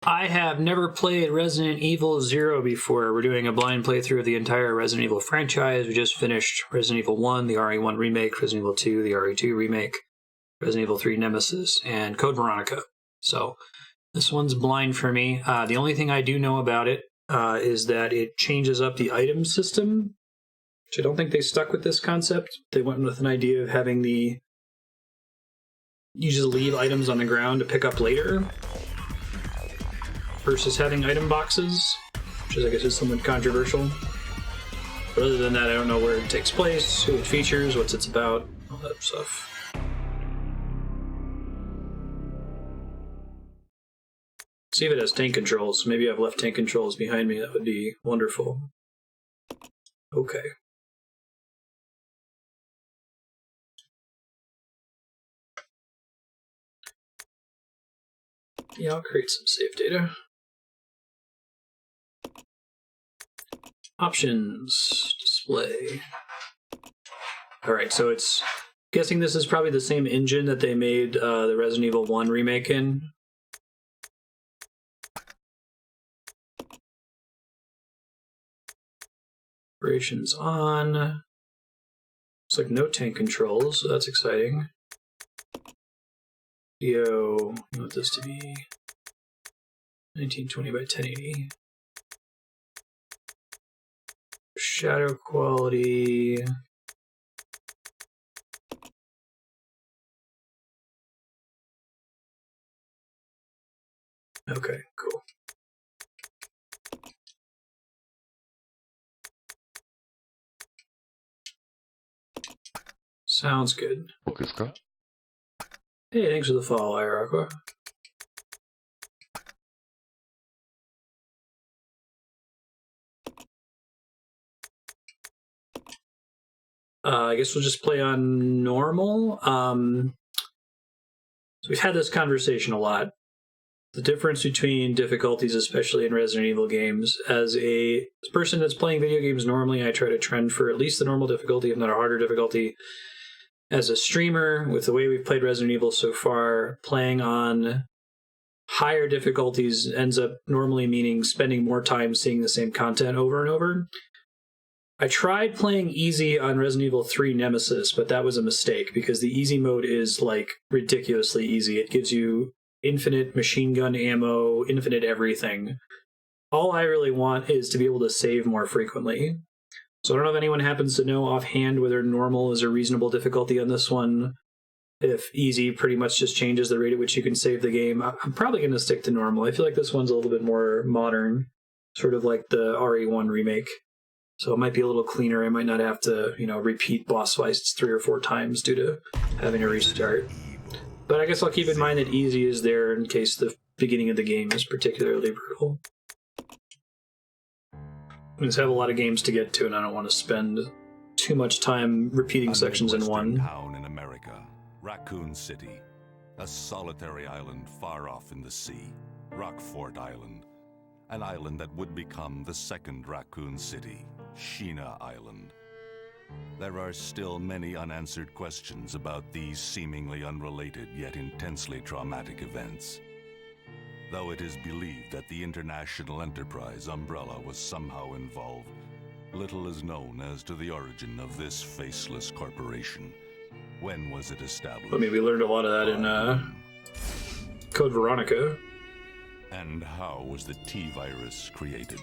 I have never played Resident Evil 0 before. We're doing a blind playthrough of the entire Resident Evil franchise. We just finished Resident Evil 1, the RE1 remake, Resident Evil 2, the RE2 remake, Resident Evil 3 Nemesis, and Code Veronica. So this one's blind for me. The only thing I do know about it is that it changes up the item system, which I don't think they stuck with this concept. They went with an idea of having you just leave items on the ground to pick up later, versus having item boxes, which I guess is somewhat controversial. But other than that, I don't know where it takes place, who it features, what it's about, all that stuff. See if it has tank controls. Maybe I've left tank controls behind me. That would be wonderful. Okay. Yeah, I'll create some save data. Options, display. Alright, so it's guessing this is probably the same engine that they made the Resident Evil 1 remake in. Operations on. Looks like no tank controls, so that's exciting. Video, I want this to be 1920 by 1080. Shadow quality. Okay, cool. Sounds good. Okay, Scott. Hey, thanks for the follow, Irakwa. I guess we'll just play on normal. So we've had this conversation a lot. The difference between difficulties, especially in Resident Evil games. As a person that's playing video games normally, I try to trend for at least the normal difficulty, if not a harder difficulty. As a streamer, with the way we've played Resident Evil so far, playing on higher difficulties ends up normally meaning spending more time seeing the same content over and over. I tried playing easy on Resident Evil 3 Nemesis, but that was a mistake because the easy mode is like ridiculously easy. It gives you infinite machine gun ammo, infinite everything. All I really want is to be able to save more frequently. So I don't know if anyone happens to know offhand whether normal is a reasonable difficulty on this one. If easy pretty much just changes the rate at which you can save the game. I'm probably going to stick to normal. I feel like this one's a little bit more modern, sort of like the RE1 remake. So it might be a little cleaner. I might not have to, repeat boss fights 3 or 4 times due to having a restart. But I guess I'll keep in mind that easy is there in case the beginning of the game is particularly brutal. I just have a lot of games to get to, and I don't want to spend too much time repeating sections in one. Town in America, Raccoon City, a solitary island far off in the sea, Rockfort Island, an island that would become the second Raccoon City, Sheena Island. There are still many unanswered questions about these seemingly unrelated yet intensely traumatic events. Though it is believed that the international enterprise umbrella was somehow involved, little is known as to the origin of this faceless corporation. When was it established? I mean, we learned a lot of that in Code Veronica. And how was the T-virus created?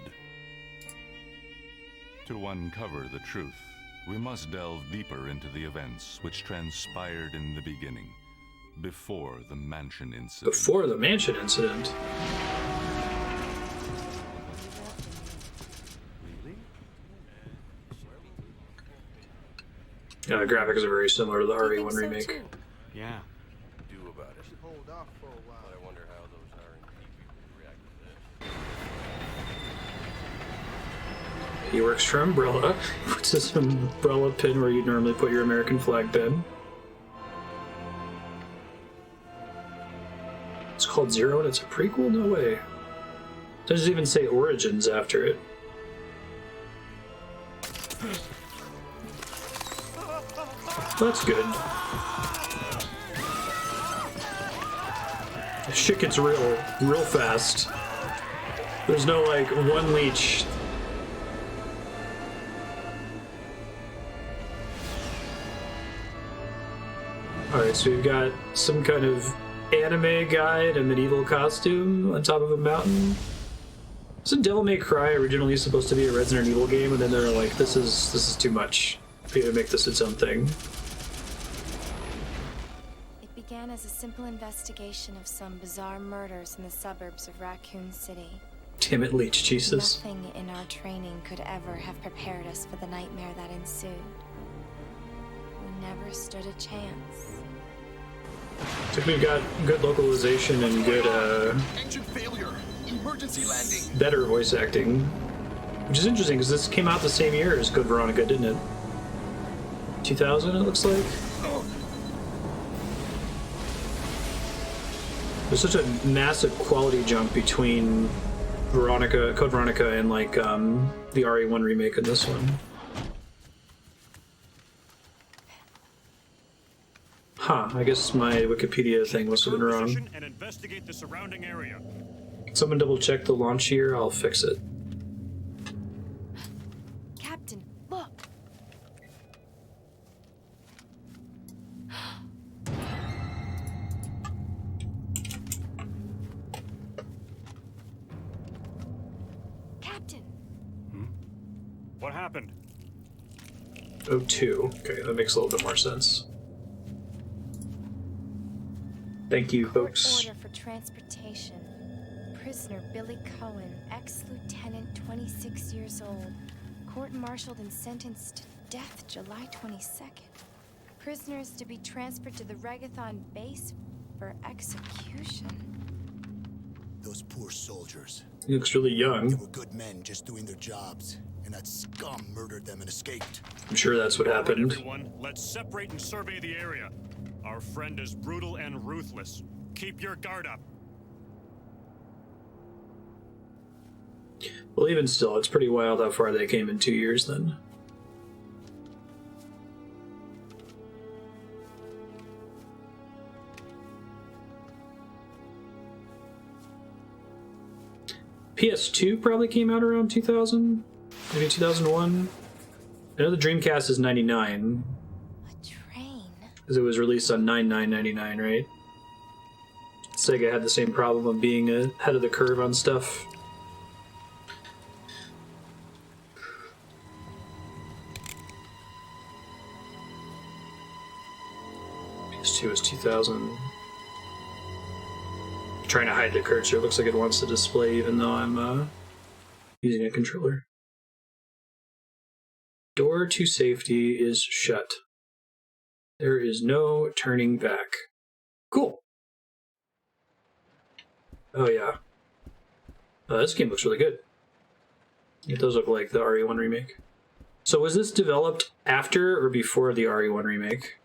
To uncover the truth, we must delve deeper into the events which transpired in the beginning, before the mansion incident. Before the mansion incident? Yeah, the graphics are very similar to the RE1 remake. Yeah. Do about it. Hold off for a while. I wonder how those R&D people react to this. He works for Umbrella. Puts his Umbrella pin where you'd normally put your American flag pin. It's called Zero and it's a prequel? No way. It doesn't even say Origins after it. That's good. Shit gets real fast. There's no, like, one leech. Alright, so we've got some kind of anime guy in a medieval costume on top of a mountain. Wasn't Devil May Cry originally supposed to be a Resident Evil game, and then they're like, this is too much. We gotta make this its own thing. It began as a simple investigation of some bizarre murders in the suburbs of Raccoon City. Damn it, Leech Jesus. Nothing in our training could ever have prepared us for the nightmare that ensued. We never stood a chance. I think we've got good localization and good, Engine failure. Emergency landing. better voice acting. Which is interesting, because this came out the same year as Code Veronica, didn't it? 2000, it looks like? There's such a massive quality jump between Code Veronica and, like, the RE1 remake in this one. Huh, I guess my Wikipedia thing must have been wrong. And investigate the surrounding area. Someone double check the launch year, I'll fix it. Captain, look! Captain! What happened? 02. Okay, that makes a little bit more sense. Thank you, Court folks. order for transportation. Prisoner Billy Cohen, ex-lieutenant, 26 years old. Court-martialed and sentenced to death July 22nd. Prisoners to be transferred to the Regathon base for execution. Those poor soldiers. He looks really They young. were good men just doing their jobs, and that scum murdered them and escaped. I'm sure that's what happened. Everyone, let's separate and survey the area. Our friend is brutal and ruthless. Keep your guard up. Well, even still, it's pretty wild how far they came in 2 years then. PS2 probably came out around 2000, maybe 2001. I know the Dreamcast is 99, A train? because it was released on 9/9/99, right? Sega had the same problem of being ahead of the curve on stuff. PS2 is 2000. Trying to hide the cursor. It looks like it wants to display even though I'm using a controller. Door to safety is shut. There is no turning back. Cool. Oh yeah. This game looks really good. It does look like the RE1 remake. So was this developed after or before the RE1 remake?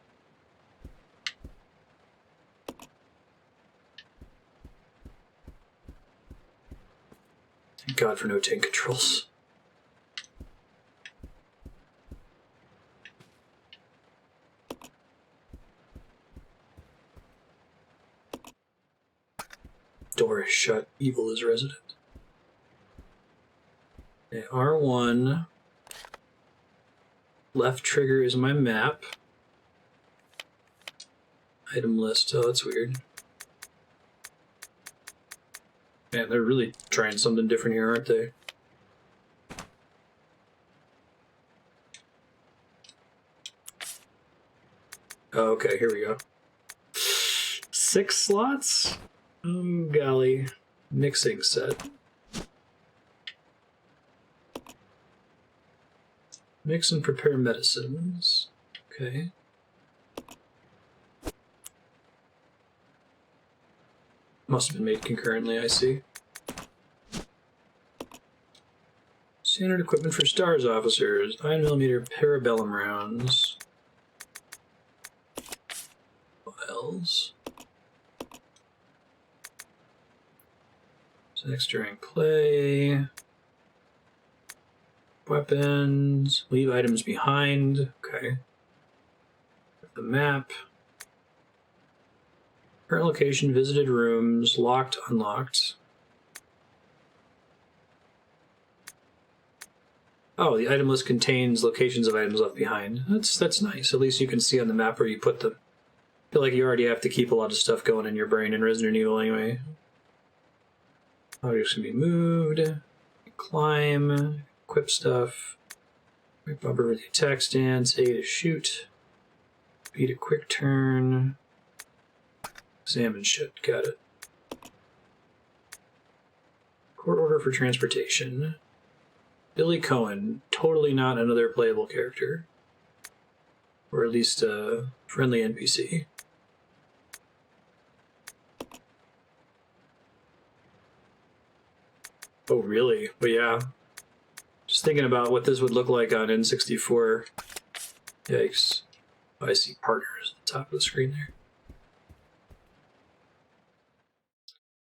Thank God for no tank controls. Door is shut. Evil is resident. Okay, R1. Left trigger is my map. Item list. Oh, that's weird. Man, they're really trying something different here, aren't they? Oh, okay, here we go. 6 slots? Oh, golly. Mixing set. Mix and prepare medicines. Okay. Must have been made concurrently, I see. Standard equipment for STARS officers. 9mm parabellum rounds. Files. Sex during play. Weapons. Leave items behind. Okay. The map. Current location, visited rooms, locked, unlocked. Oh, the item list contains locations of items left behind. That's nice. At least you can see on the map where you put them. I feel like you already have to keep a lot of stuff going in your brain in Resident Evil anyway. Objects can be moved. Climb. Equip stuff. Right bumper with the attack stance. A to shoot. B to quick turn. Examine shit. Got it. Court order for transportation. Billy Cohen, totally not another playable character. Or at least a friendly NPC. Oh, really? But yeah. Just thinking about what this would look like on N64. Yikes. Oh, I see partners at the top of the screen there.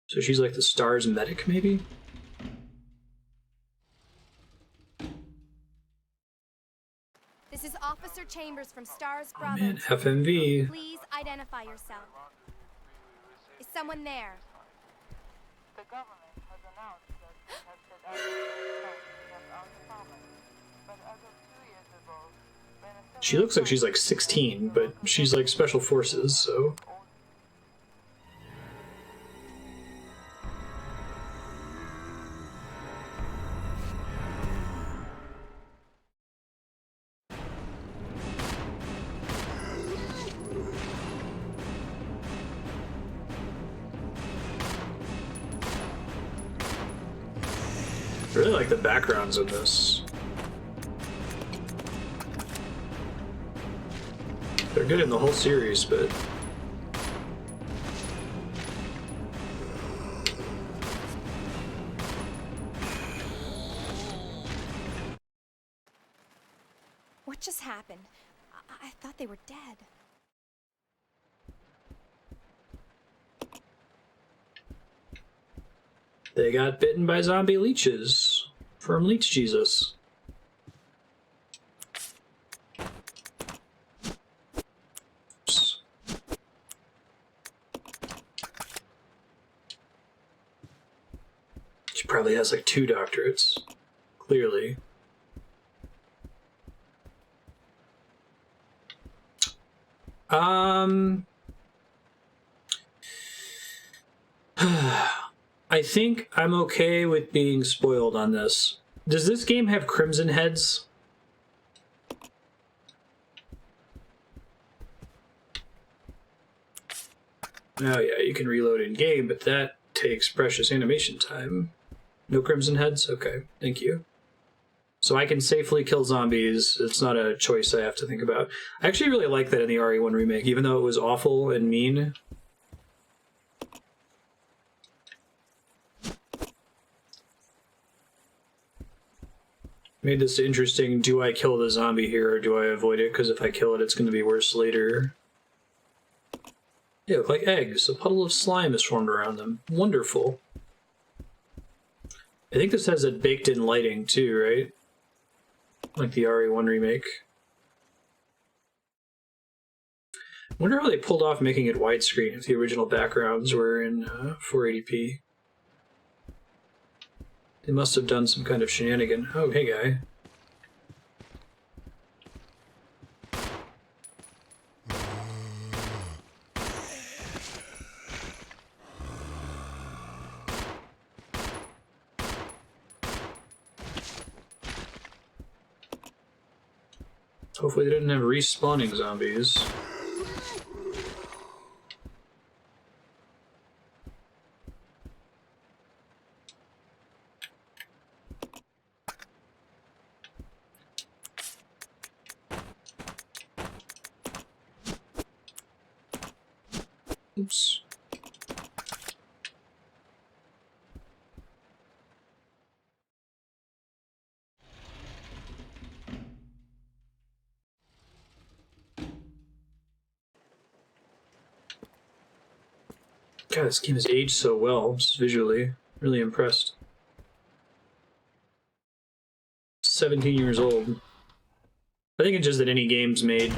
So she's like the STARS medic, maybe? This is Officer Chambers from STARS Bravo. Man, FMV. Please identify yourself. Is someone there? The government has announced that it has set out to uncommon, but as of 2 years ago, when a She looks like she's like 16, but she's like special forces, so... I really like the backgrounds in this. They're good in the whole series, but... What just happened? I thought they were dead. They got bitten by zombie leeches from Leech Jesus. Oops. She probably has like 2 doctorates, clearly. I think I'm okay with being spoiled on this. Does this game have crimson heads? Oh yeah, you can reload in game, but that takes precious animation time. No crimson heads? Okay, thank you. So I can safely kill zombies. It's not a choice I have to think about. I actually really like that in the RE1 remake, even though it was awful and mean. Made this interesting. Do I kill the zombie here or do I avoid it? Because if I kill it, it's going to be worse later. They look like eggs. A puddle of slime is formed around them. Wonderful. I think this has a baked-in lighting too, right? Like the RE1 remake. Wonder how they pulled off making it widescreen if the original backgrounds were in 480p. They must have done some kind of shenanigan. Oh, hey guy. Hopefully they didn't have respawning zombies. Oops. God, this game has aged so well, just visually. Really impressed. 17 years old. I think it's just that any games made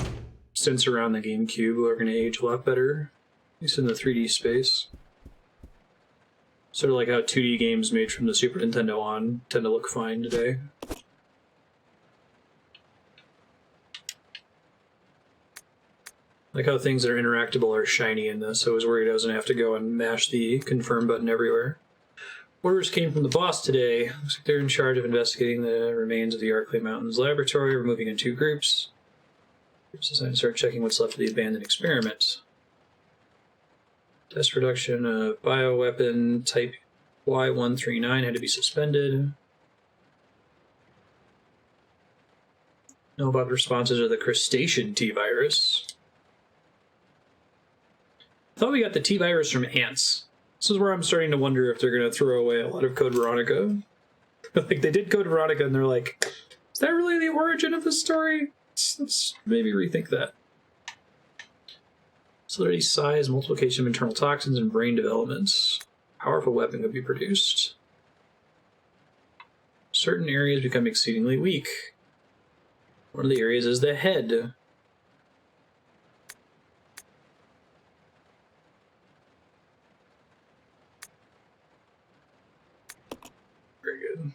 since around the GameCube are going to age a lot better. At least in the 3D space. Sort of like how 2D games made from the Super Nintendo on tend to look fine today. Like how things that are interactable are shiny in this. I was worried I was going to have to go and mash the confirm button everywhere. Orders came from the boss today. Looks like they're in charge of investigating the remains of the Arklay Mountains laboratory. We're moving in 2 groups. Groups assigned to start checking what's left of the abandoned experiment. Test production of bioweapon type Y139 had to be suspended. Know about the responses of the crustacean T-virus. I thought we got the T-virus from ants. This is where I'm starting to wonder if they're going to throw away a lot of Code Veronica. Like, they did Code Veronica and they're like, is that really the origin of the story? Let's maybe rethink that. Solidity, size, multiplication of internal toxins, and brain developments. Powerful weapon could be produced. Certain areas become exceedingly weak. One of the areas is the head. Very good.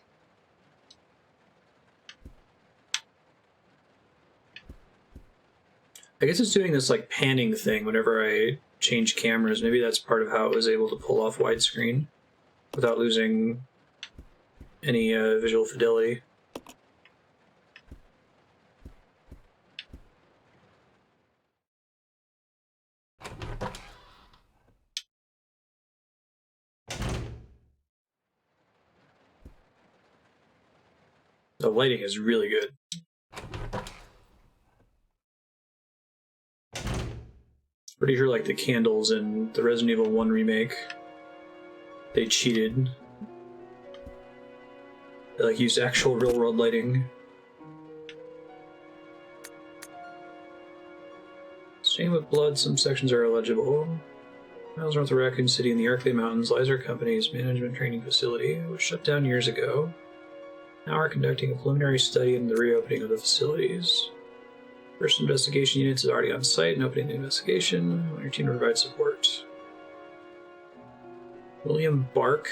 I guess it's doing this like panning thing whenever I change cameras. Maybe that's part of how it was able to pull off widescreen without losing any visual fidelity. The lighting is really good. Pretty sure like the candles in the Resident Evil 1 remake, they cheated. They like used actual real world lighting. Stained with blood, some sections are illegible. Miles north of Raccoon City in the Arklay Mountains lies our company's management training facility. It was shut down years ago. Now we're conducting a preliminary study in the reopening of the facilities. First investigation units is already on site and opening the investigation. On your team to provide support. William Bark.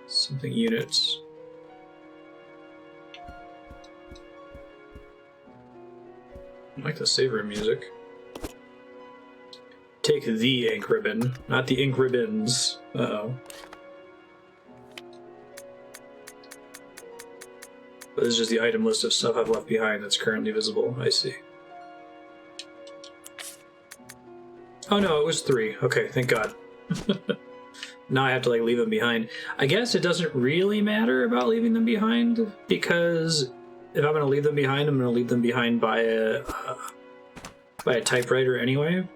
Something units. I like the save room music. Take the ink ribbon, not the ink ribbons. Uh-oh. But this is just the item list of stuff I've left behind that's currently visible. I see. Oh no, it was 3. Okay, thank God. Now I have to like leave them behind. I guess it doesn't really matter about leaving them behind, because if I'm going to leave them behind, I'm going to leave them behind by a typewriter anyway.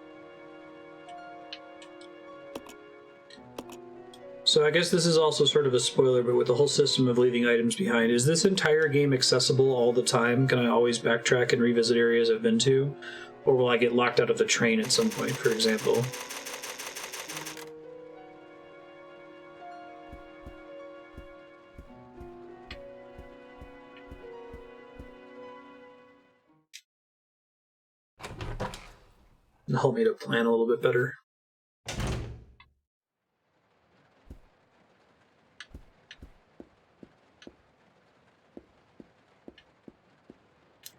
So I guess this is also sort of a spoiler, but with the whole system of leaving items behind, is this entire game accessible all the time? Can I always backtrack and revisit areas I've been to? Or will I get locked out of the train at some point, for example? And help me to plan a little bit better.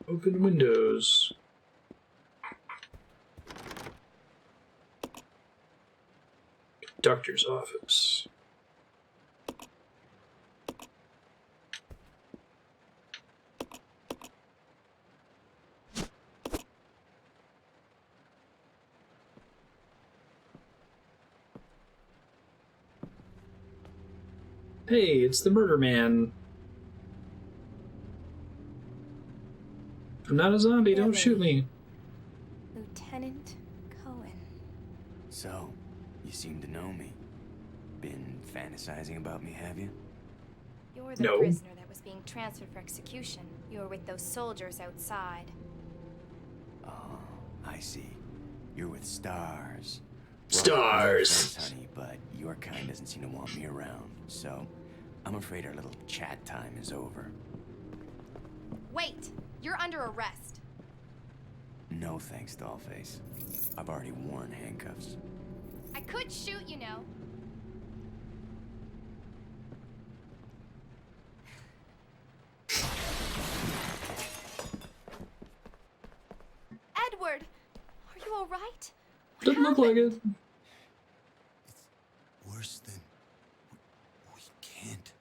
Open windows. Doctor's office. Hey, it's the murder man. I'm not a zombie, don't shoot me. Lieutenant Cohen. So, you seem to know me. Been fantasizing about me, have you? You're the No. prisoner that was being transferred for execution. You were with those soldiers outside. Oh, I see. You're with stars. Stars. Thanks, honey, but your kind doesn't seem to want me around. So, I'm afraid our little chat time is over. Wait! You're under arrest. No thanks, Dollface. I've already worn handcuffs. I could shoot, you know. Edward! Doesn't look like it. It's worse than... We can't.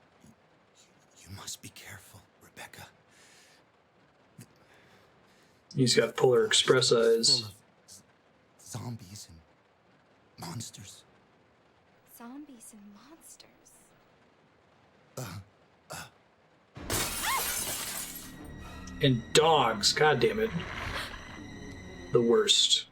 You must be careful, Rebecca. He's got Polar Express eyes. Full of zombies and monsters. Zombies and monsters. And dogs. God damn it. The worst.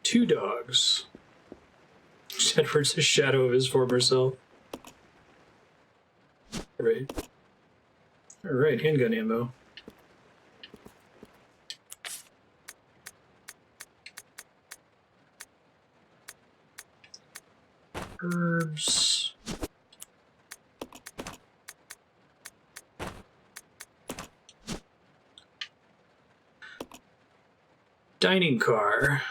Two dogs. Edward's a shadow of his former self. Alright. Alright, handgun ammo. Herbs. Dining car.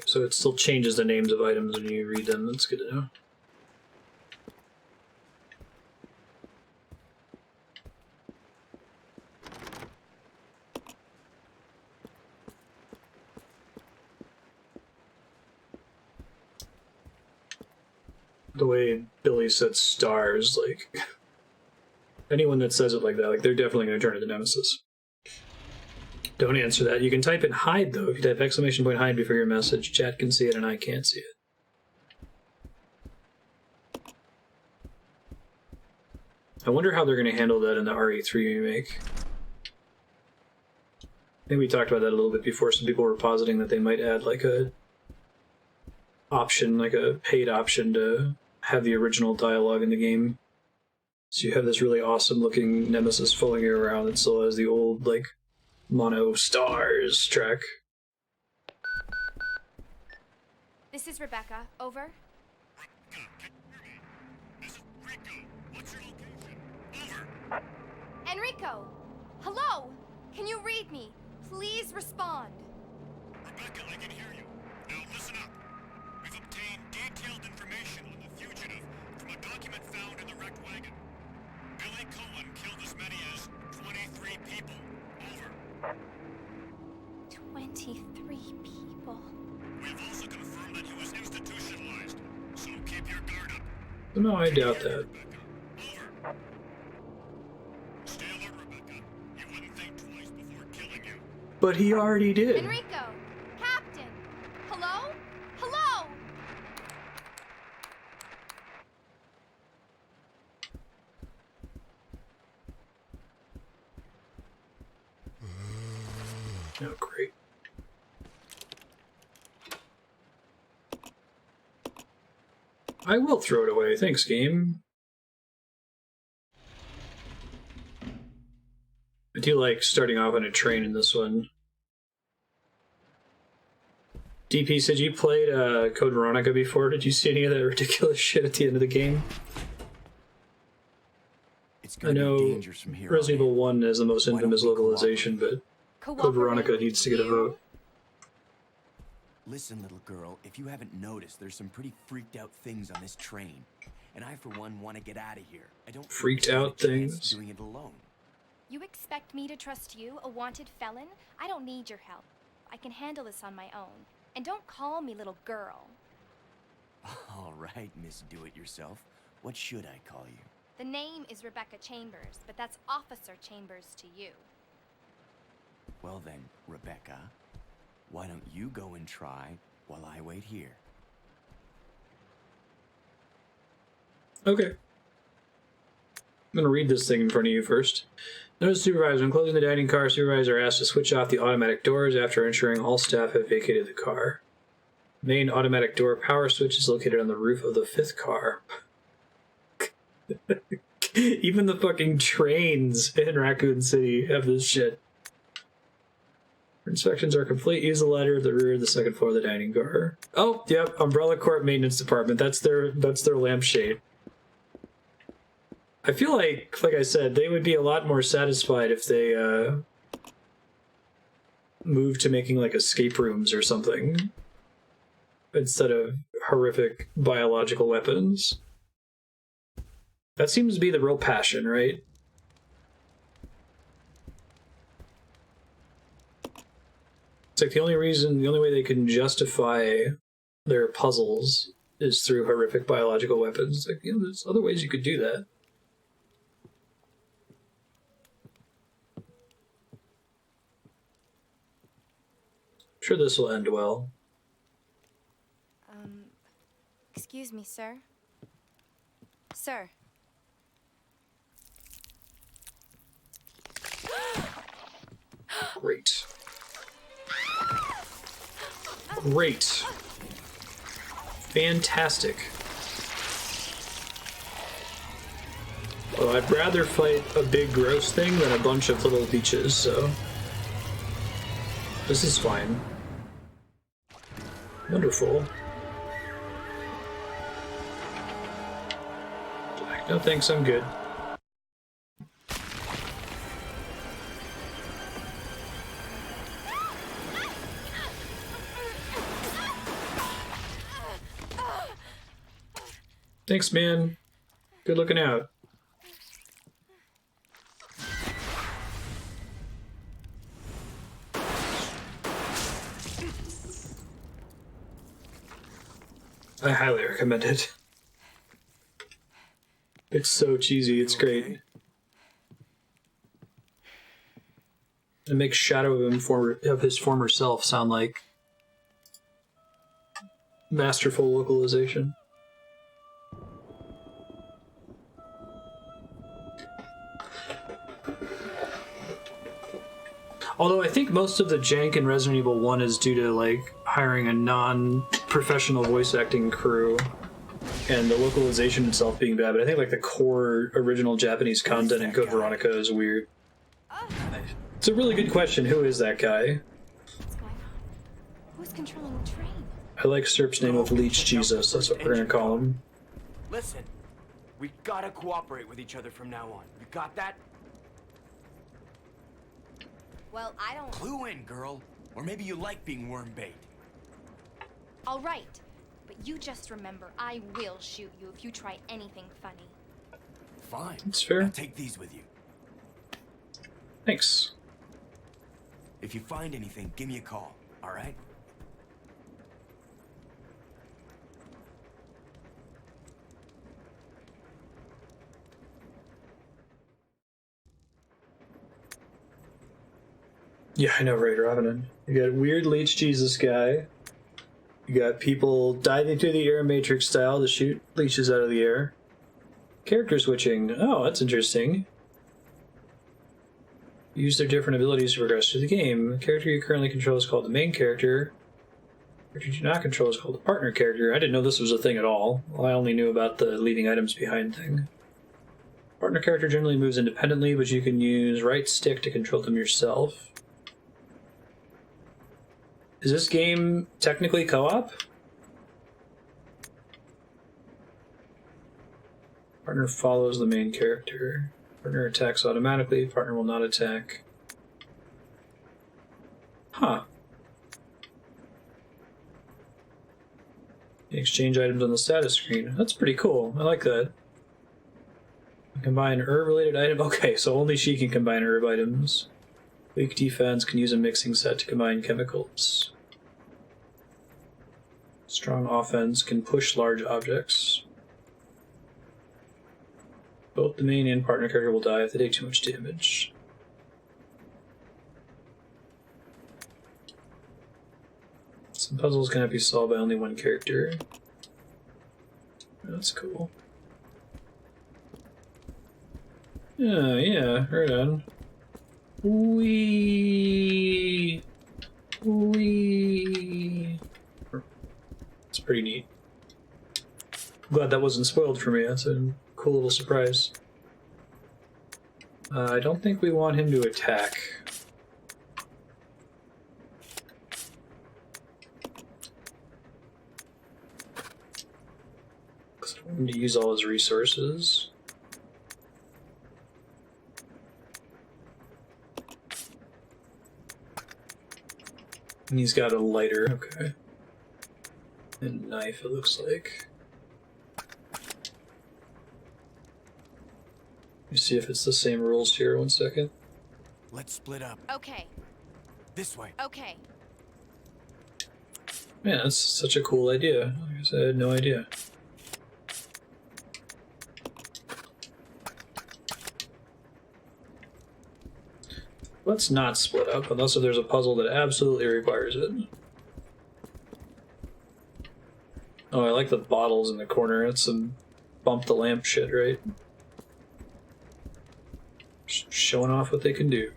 So it still changes the names of items when you read them. That's good to know. The way Billy said stars, like... anyone that says it like that, like, they're definitely going to turn into Nemesis. Don't answer that. You can type in hide, though. If you type exclamation point hide before your message, chat can see it and I can't see it. I wonder how they're going to handle that in the RE3 remake. I think we talked about that a little bit before. Some people were positing that they might add like a option, like a paid option to have the original dialogue in the game. So you have this really awesome looking Nemesis following you around that still has the old, like, mono stars track. This is Rebecca. Over. This is Rico. What's your location? Over. Enrico! Hello! Can you read me? Please respond. Rebecca, I can hear you. Now listen up. We've obtained detailed information on the fugitive from a document found in the wrecked wagon. Billy Cohen killed as many as 23 people. Over. 23 people. We have also confirmed that he was institutionalized, so keep your guard up. No, I doubt that. Rebecca. Over. Stay alert, Rebecca. He wouldn't think twice before killing you. But he already did. Enrico! Captain! Hello? Hello! Oh, great. I will throw it away. Thanks, game. I do like starting off on a train in this one. DP said you played Code Veronica before. Did you see any of that ridiculous shit at the end of the game? It's I gonna be know dangerous from here Resident on Evil in. 1 is the most Why don't infamous we localization, but Code Veronica needs to get a vote. Listen, little girl, if you haven't noticed, there's some pretty freaked out things on this train. And I, for one, want to get out of here. I don't Freaked stand a out chance things? doing it alone. You expect me to trust you, a wanted felon? I don't need your help. I can handle this on my own. And don't call me little girl. All right, Miss Do-It-Yourself. What should I call you? The name is Rebecca Chambers, but that's Officer Chambers to you. Well then, Rebecca, why don't you go and try while I wait here? Okay. I'm gonna read this thing in front of you first. Notice supervisor, when closing the dining car, supervisor asked to switch off the automatic doors after ensuring all staff have vacated the car. Main automatic door power switch is located on the roof of the 5th car. Even the fucking trains in Raccoon City have this shit. Inspections are complete. Use the ladder at the rear of the second floor of the dining car. Oh, yep, Umbrella Corp Maintenance Department. That's their lampshade. I feel like I said, they would be a lot more satisfied if they moved to making like escape rooms or something instead of horrific biological weapons. That seems to be the real passion, right? It's like the only way they can justify their puzzles is through horrific biological weapons. Like, there's other ways you could do that. I'm sure this will end well. Excuse me, sir. Sir. Great. Great. Fantastic. Well, I'd rather fight a big gross thing than a bunch of little leeches, so this is fine. Wonderful. No thanks, I'm good. Thanks, man. Good looking out. I highly recommend it. It's so cheesy, it's great. It makes Shadow of his former self sound like masterful localization. Although I think most of the jank in Resident Evil 1 is due to, like, hiring a non-professional voice acting crew and the localization itself being bad, but I think, like, the core original Japanese content in Code Veronica is weird. It's a really good question. Who is that guy? What's going on? Who's controlling the train? I like Serp's name of Leech Jesus. That's what we're gonna call him. Listen, we gotta cooperate with each other from now on. You got that? Well, I don't... Clue in, girl. Or maybe you like being worm bait. All right. But you just remember, I will shoot you if you try anything funny. Fine. That's fair. Now take these with you. Thanks. If you find anything, give me a call, all right? Yeah, I know, right, Robin. You got weird Leech Jesus guy. You got people diving through the air Matrix style to shoot leeches out of the air. Character switching. Oh, that's interesting. Use their different abilities to progress through the game. The character you currently control is called the main character. The character you do not control is called the partner character. I didn't know this was a thing at all. I only knew about the leaving items behind thing. Partner character generally moves independently, but you can use right stick to control them yourself. Is this game technically co-op? Partner follows the main character. Partner attacks automatically. Partner will not attack. Huh. You exchange items on the status screen. That's pretty cool. I like that. Combine herb-related item. Okay, so only she can combine herb items. Weak defense can use a mixing set to combine chemicals. Strong offense can push large objects. Both the main and partner character will die if they take too much damage. Some puzzles cannot be solved by only one character. That's cool. Yeah, right on. Wee. It's pretty neat. I'm glad that wasn't spoiled for me. That's a cool little surprise. I don't think we want him to attack. Because I don't want him to use all his resources. And he's got a lighter, okay. And a knife, it looks like. Let me see if it's the same rules here, 1 second. Let's split up. Okay, This way. okay. Man, that's such a cool idea. I guess I had no idea. Let's not split up, unless if there's a puzzle that absolutely requires it. Oh, I like the bottles in the corner. It's some bump the lamp shit, right? Showing off what they can do.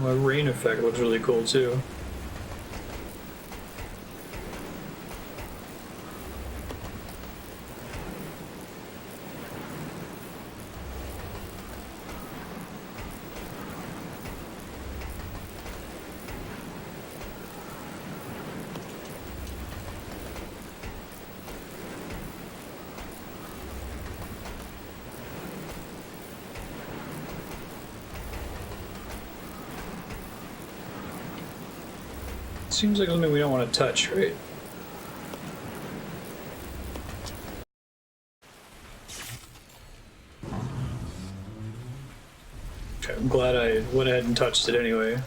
The rain effect looks really cool too. Seems like something we don't want to touch, right? Okay, I'm glad I went ahead and touched it anyway.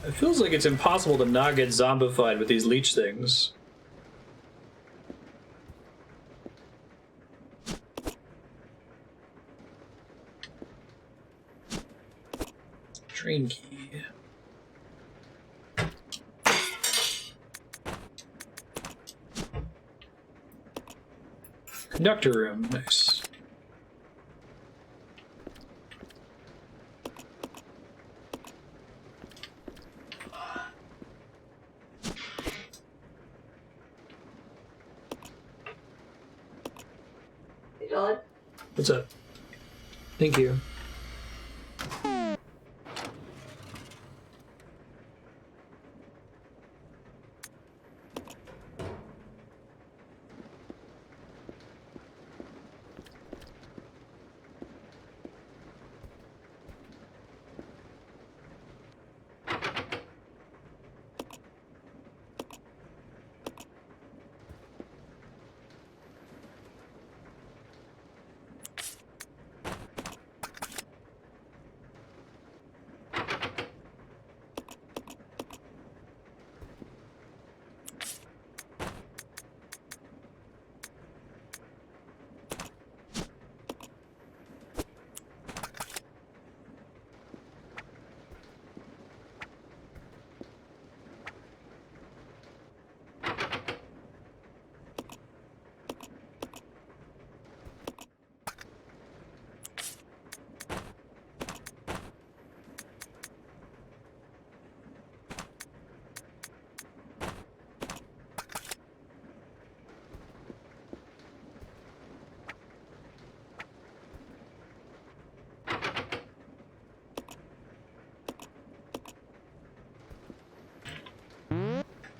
It feels like it's impossible to not get zombified with these leech things. Train key. Conductor room, nice. Hey, John. What's up? Thank you.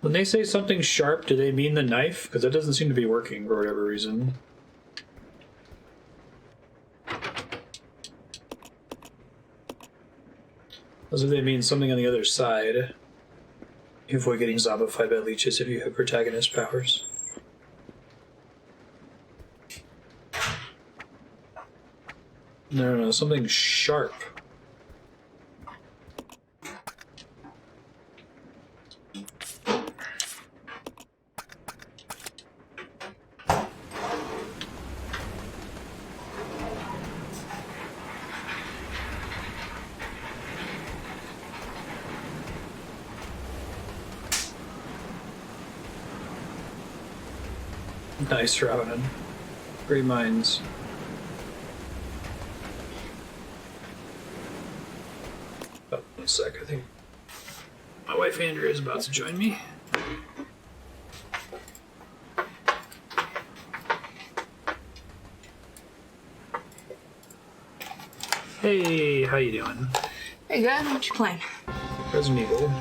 When they say something sharp, do they mean the knife? Because that doesn't seem to be working for whatever reason. As if they mean something on the other side. You avoid getting zombified by leeches if you have protagonist powers. No, something sharp. Nice, Robin. Great minds. Oh, 1 sec. I think my wife Andrea is about to join me. Hey, how you doing? Hey, good. What you playing? Resident Evil.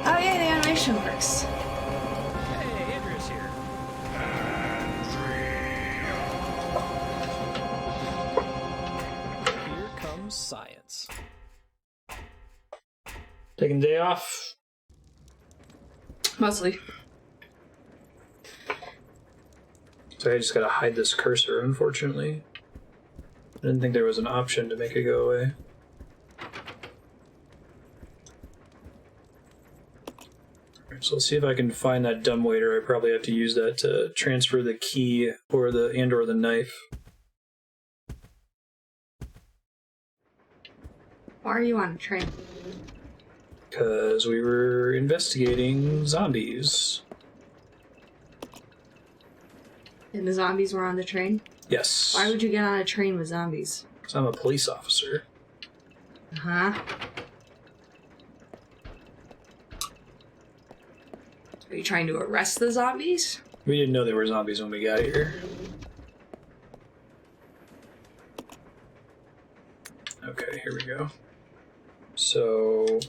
Oh yeah, the animation works. Hey, Andrea's here. Here comes science. Taking the day off? Mostly. So I just gotta hide this cursor, unfortunately. I didn't think there was an option to make it go away. Alright, so let's see if I can find that dumbwaiter. I probably have to use that to transfer the key or the knife. Why are you on a train? Because we were investigating zombies. And the zombies were on the train? Yes. Why would you get on a train with zombies? Because I'm a police officer. Uh-huh. Are you trying to arrest the zombies? We didn't know there were zombies when we got here. Okay, here we go. So,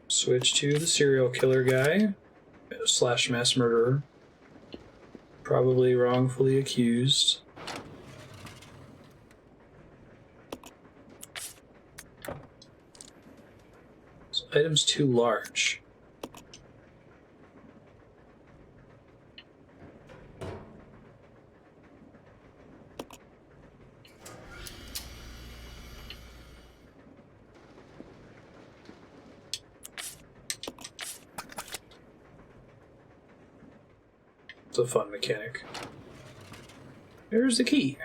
switch to the serial killer guy, / mass murderer. Probably wrongfully accused. So, item's too large. It's a fun mechanic. There's the key.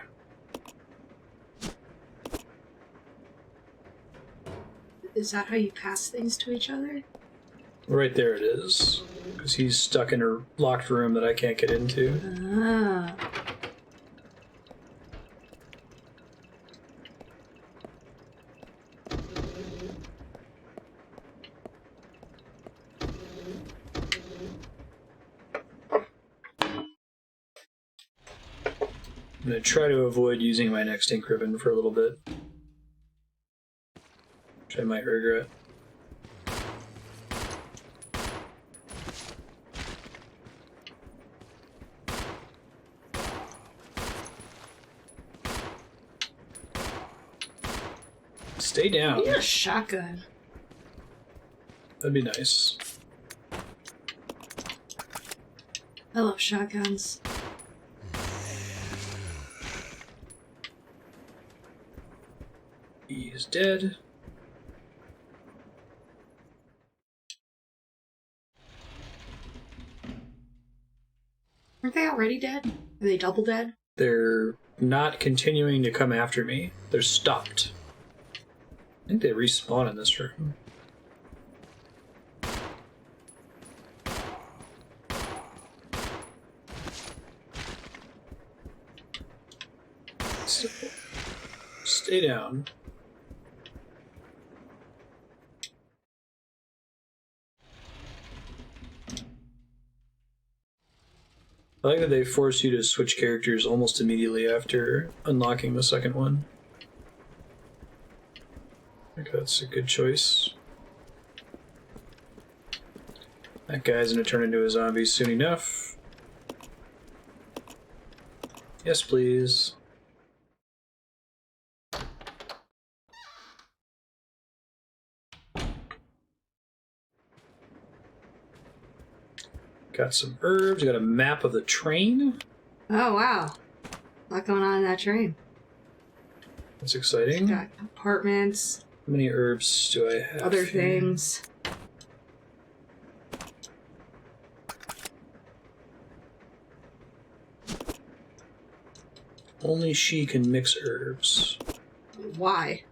Is that how you pass things to each other? Right there it is. Because he's stuck in a locked room that I can't get into. Ah. I'm going to try to avoid using my next ink ribbon for a little bit. Which I might regret. Stay down. You need a shotgun. That'd be nice. I love shotguns. He is dead. Aren't they already dead? Are they double dead? They're not continuing to come after me. They're stopped. I think they respawn in this room. Stay down. I like that they force you to switch characters almost immediately after unlocking the second one. I think that's a good choice. That guy's gonna turn into a zombie soon enough. Yes, please. Got some herbs, got a map of the train. Oh, wow. A lot going on in that train. That's exciting. Got apartments, How many herbs do I have? other here? things. Only she can mix herbs Why?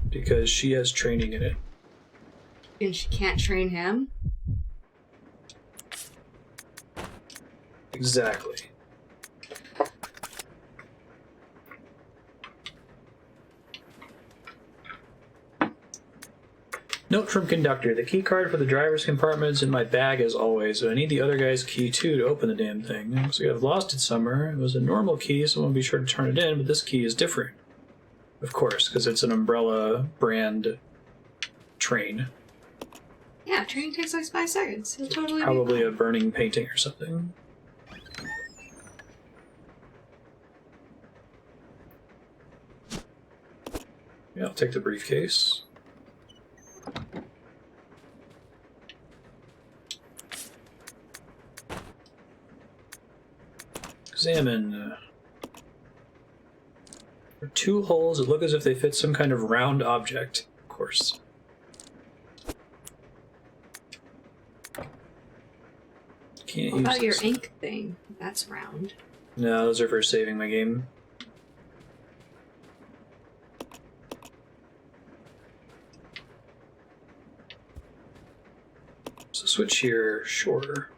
because she has training in it. And she can't train him? Exactly. Note from conductor. The key card for the driver's compartment is in my bag as always, so I need the other guy's key too to open the damn thing. Looks like I've lost it somewhere. It was a normal key, so I want to be sure to turn it in, but this key is different. Of course, because it's an Umbrella brand train. Yeah, train takes like 5 seconds. It'll totally Probably be a burning painting or something. Yeah, I'll take the briefcase. Examine. There are 2 holes that look as if they fit some kind of round object, of course. Can't What use about your this. ink thing? That's round. No, those are for saving my game. So switch here, sure.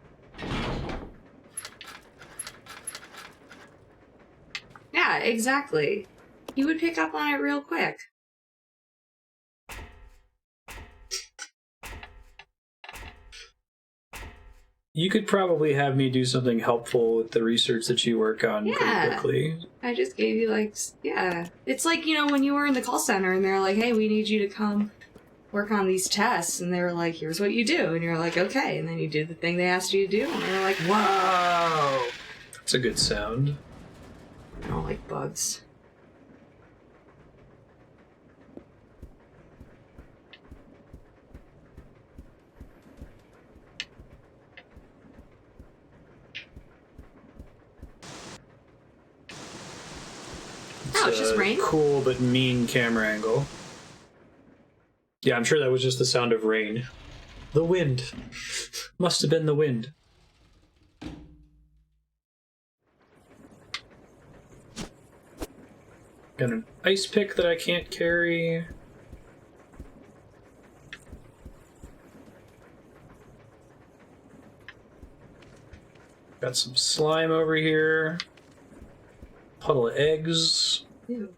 Yeah, exactly. You would pick up on it real quick. You could probably have me do something helpful with the research that you work on pretty quickly. I just gave you, like, yeah. It's like, you know, when you were in the call center and they're like, hey, we need you to come work on these tests. And they were like, here's what you do. And you're like, okay. And then you did the thing they asked you to do. And they were like, whoa. That's a good sound. I don't like bugs. Oh, it's just rain? Cool but mean camera angle. Yeah, I'm sure that was just the sound of rain. The wind. Must have been the wind. Got an ice pick that I can't carry. Got some slime over here. Puddle of eggs. Ew.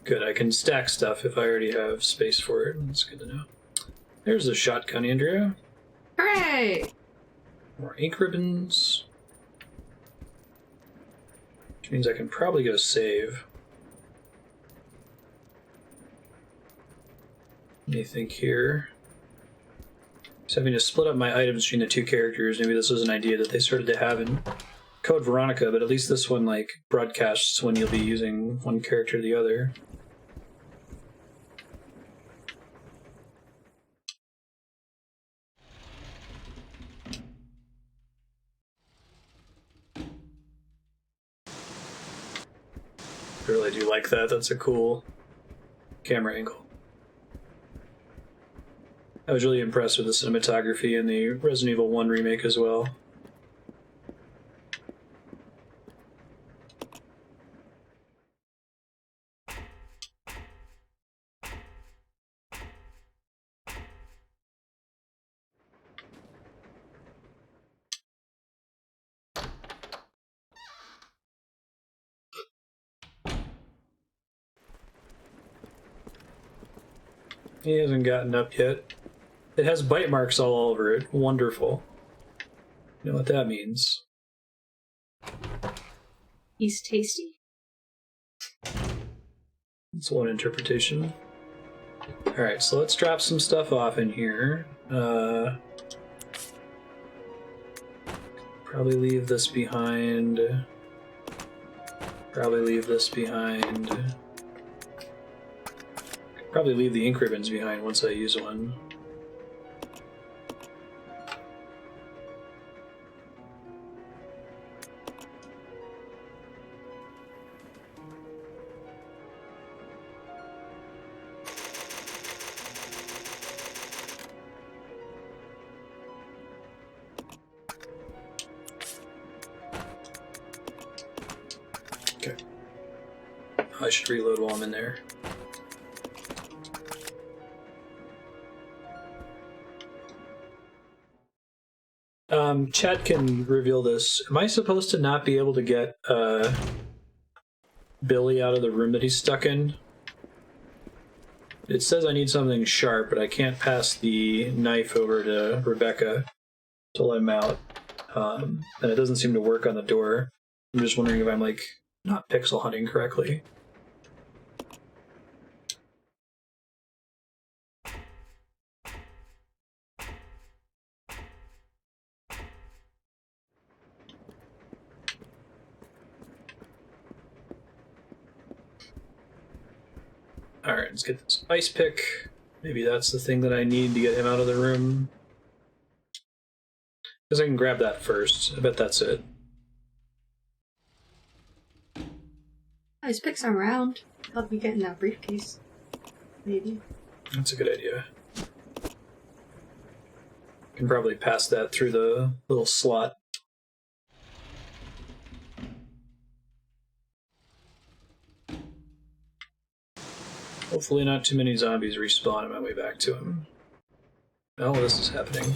Good, I can stack stuff if I already have space for it. That's good to know. There's a shotgun, Andrea. Hooray! More ink ribbons. Which means I can probably go save. Let me think here. So having to split up my items between the 2 characters, maybe this was an idea that they started to have in Code Veronica, but at least this one like broadcasts when you'll be using one character or the other. I really do like that. That's a cool camera angle. I was really impressed with the cinematography in the Resident Evil 1 remake as well. He hasn't gotten up yet. It has bite marks all over it. Wonderful. You know what that means. He's tasty. That's one interpretation. Alright, so let's drop some stuff off in here. Probably leave this behind. Probably leave this behind. Probably leave the ink ribbons behind once I use one. I should reload while I'm in there. Chat can reveal this. Am I supposed to not be able to get Billy out of the room that he's stuck in? It says I need something sharp, but I can't pass the knife over to Rebecca till I'm out. And it doesn't seem to work on the door. I'm just wondering if I'm, like, not pixel hunting correctly. Alright, let's get this ice pick. Maybe that's the thing that I need to get him out of the room. Because I can grab that first. I bet that's it. Ice picks are around. Help me get in that briefcase. Maybe. That's a good idea. Can probably pass that through the little slot. Hopefully not too many zombies respawn on my way back to him. Oh, this is happening.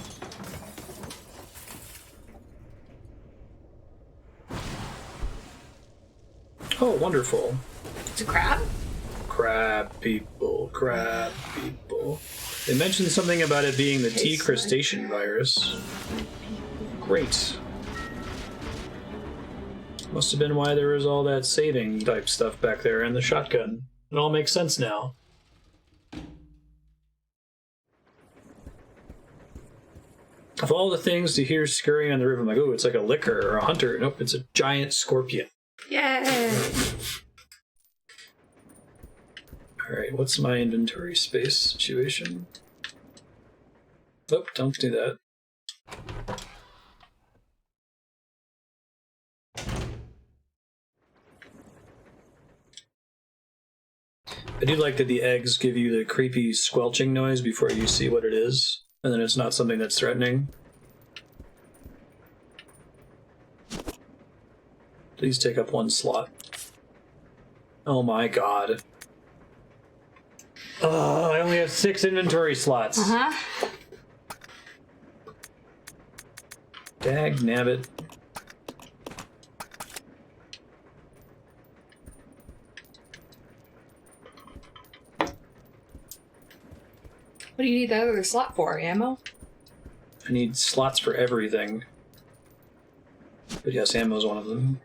Oh, wonderful. It's a crab? Crab people, crab people. They mentioned something about it being the T crustacean virus. Great. Must have been why there was all that saving type stuff back there and the shotgun. It all makes sense now. Of all the things to hear scurrying on the river, I'm like, oh, it's like a licker or a hunter. Nope, it's a giant scorpion. Yay! Alright, what's my inventory space situation? Oh, don't do that. I do like that the eggs give you the creepy squelching noise before you see what it is, and then it's not something that's threatening. Please take up one slot. Oh my god. Oh, I only have 6 inventory slots. Uh-huh. Dag nabbit. What do you need the other slot for? Ammo? I need slots for everything. But yes, ammo's one of them.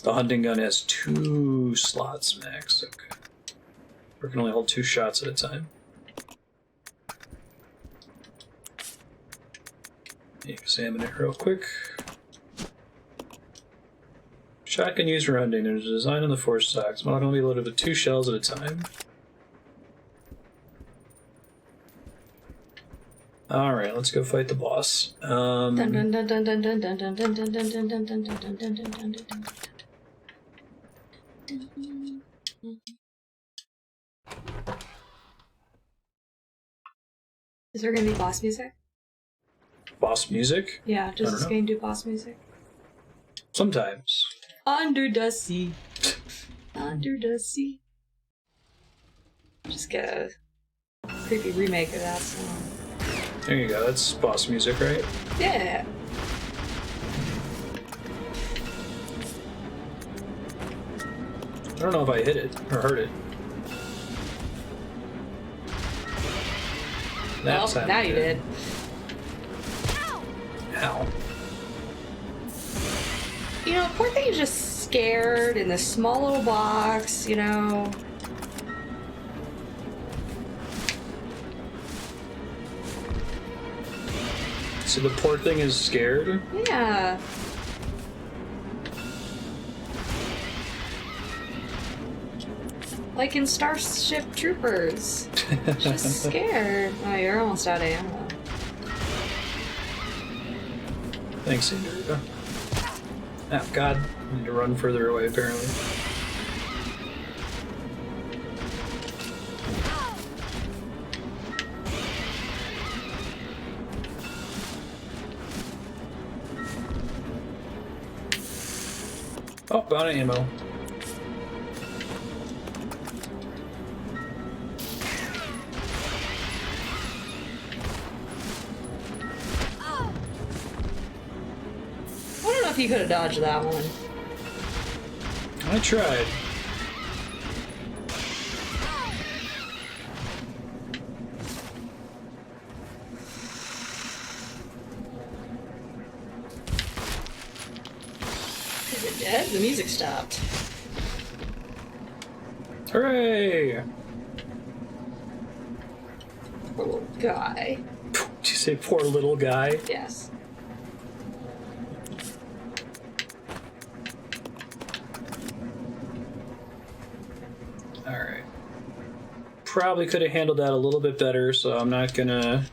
The hunting gun has 2 slots max. Okay. We can only hold 2 shots at a time. Examine it real quick. Shotgun used for hunting. There's a design on the force stocks. Model can be loaded with 2 shells at a time. Alright, let's go fight the boss. Is there gonna be boss music? Boss music? Yeah, does this game do boss music? Sometimes. Under the sea. Under the sea. Just get a creepy remake of that song. There you go, that's boss music, right? Yeah. I don't know if I hit it or heard it. Well, now you did. Ow. You know, poor thing is just scared in this small little box, you know. So the poor thing is scared? Yeah. Like in Starship Troopers. Just scared. Oh, you're almost out of ammo. Thanks, Andrea. Oh, God. I need to run further away, apparently. Oh, bound ammo. I don't know if you could have dodged that one. I tried. Is it dead? The music stopped. Hooray! Poor little guy. Did you say poor little guy? Yes. Alright. Probably could have handled that a little bit better, so I'm not gonna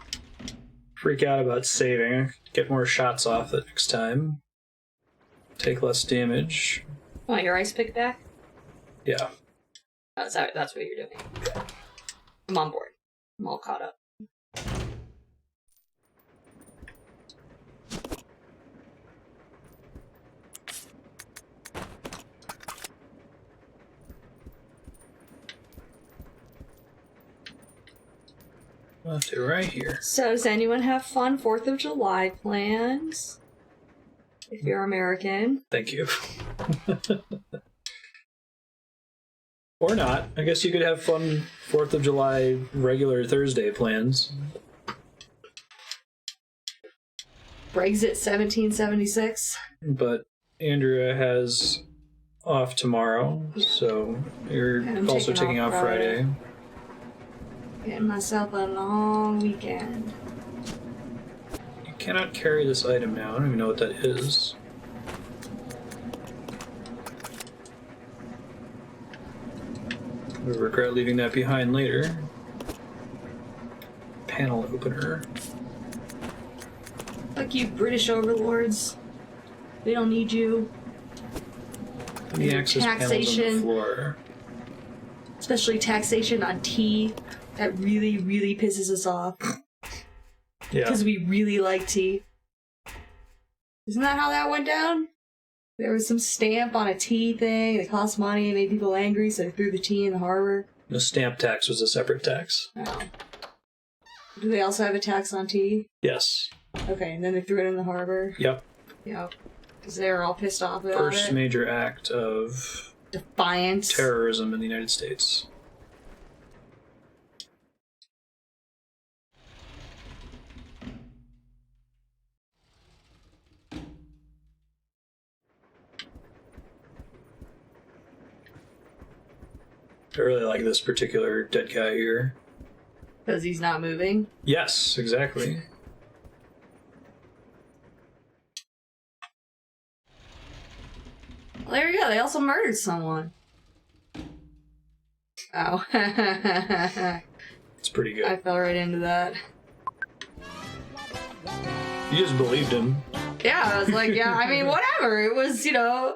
freak out about saving. Get more shots off it next time. Take less damage. Want your ice pick back? Yeah. Oh, that's what you're doing. I'm on board. I'm all caught up. Left it right here. So, does anyone have fun 4th of July plans? If you're American. Thank you. Or not. I guess you could have fun 4th of July regular Thursday plans. Brexit 1776. But Andrea has off tomorrow, so you're I'm also taking taking off out Friday. Getting myself a long weekend. You cannot carry this item now. I don't even know what that is. I regret leaving that behind later. Panel opener. Fuck you, British overlords. We don't need you. Any Your access panels on the taxation. floor. Especially taxation on tea. That really, really pisses us off. Yeah. Because we really like tea. Isn't that how that went down? There was some stamp on a tea thing that cost money and made people angry, so they threw the tea in the harbor. The stamp tax was a separate tax. Oh. Do they also have a tax on tea? Yes. Okay, and then they threw it in the harbor? Yep. Yep. Because they were all pissed off about First it. major act of Defiance. terrorism in the United States. I really like this particular dead guy here. Because he's not moving? Yes, exactly. Well, there you go. They also murdered someone. Oh. It's pretty good. I fell right into that. You just believed him. Yeah, I was like, yeah, I mean, whatever. It was, you know,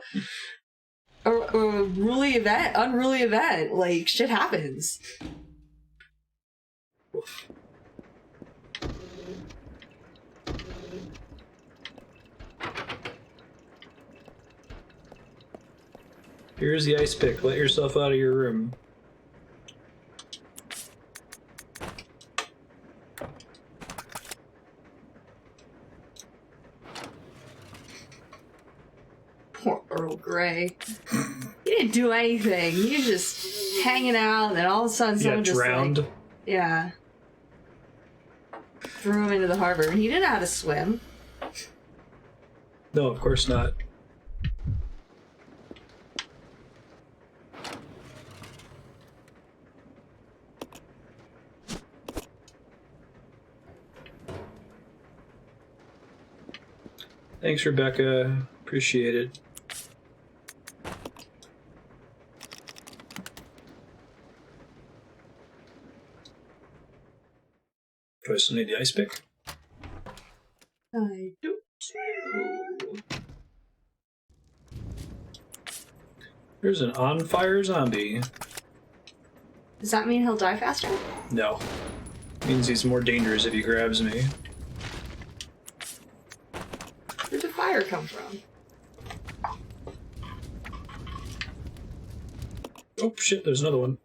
a unruly event. Like, shit happens. Oof. Here's the ice pick. Let yourself out of your room. Poor Earl Grey. He didn't do anything. He was just hanging out, and then all of a sudden You someone got just drowned. like, yeah, threw him into the harbor. And he didn't know how to swim. No, of course not. Thanks, Rebecca. Appreciate it. Do I still need the ice pick? I do. There's an on-fire zombie. Does that mean he'll die faster? No. Means he's more dangerous if he grabs me. Where'd the fire come from? Oh shit, there's another one.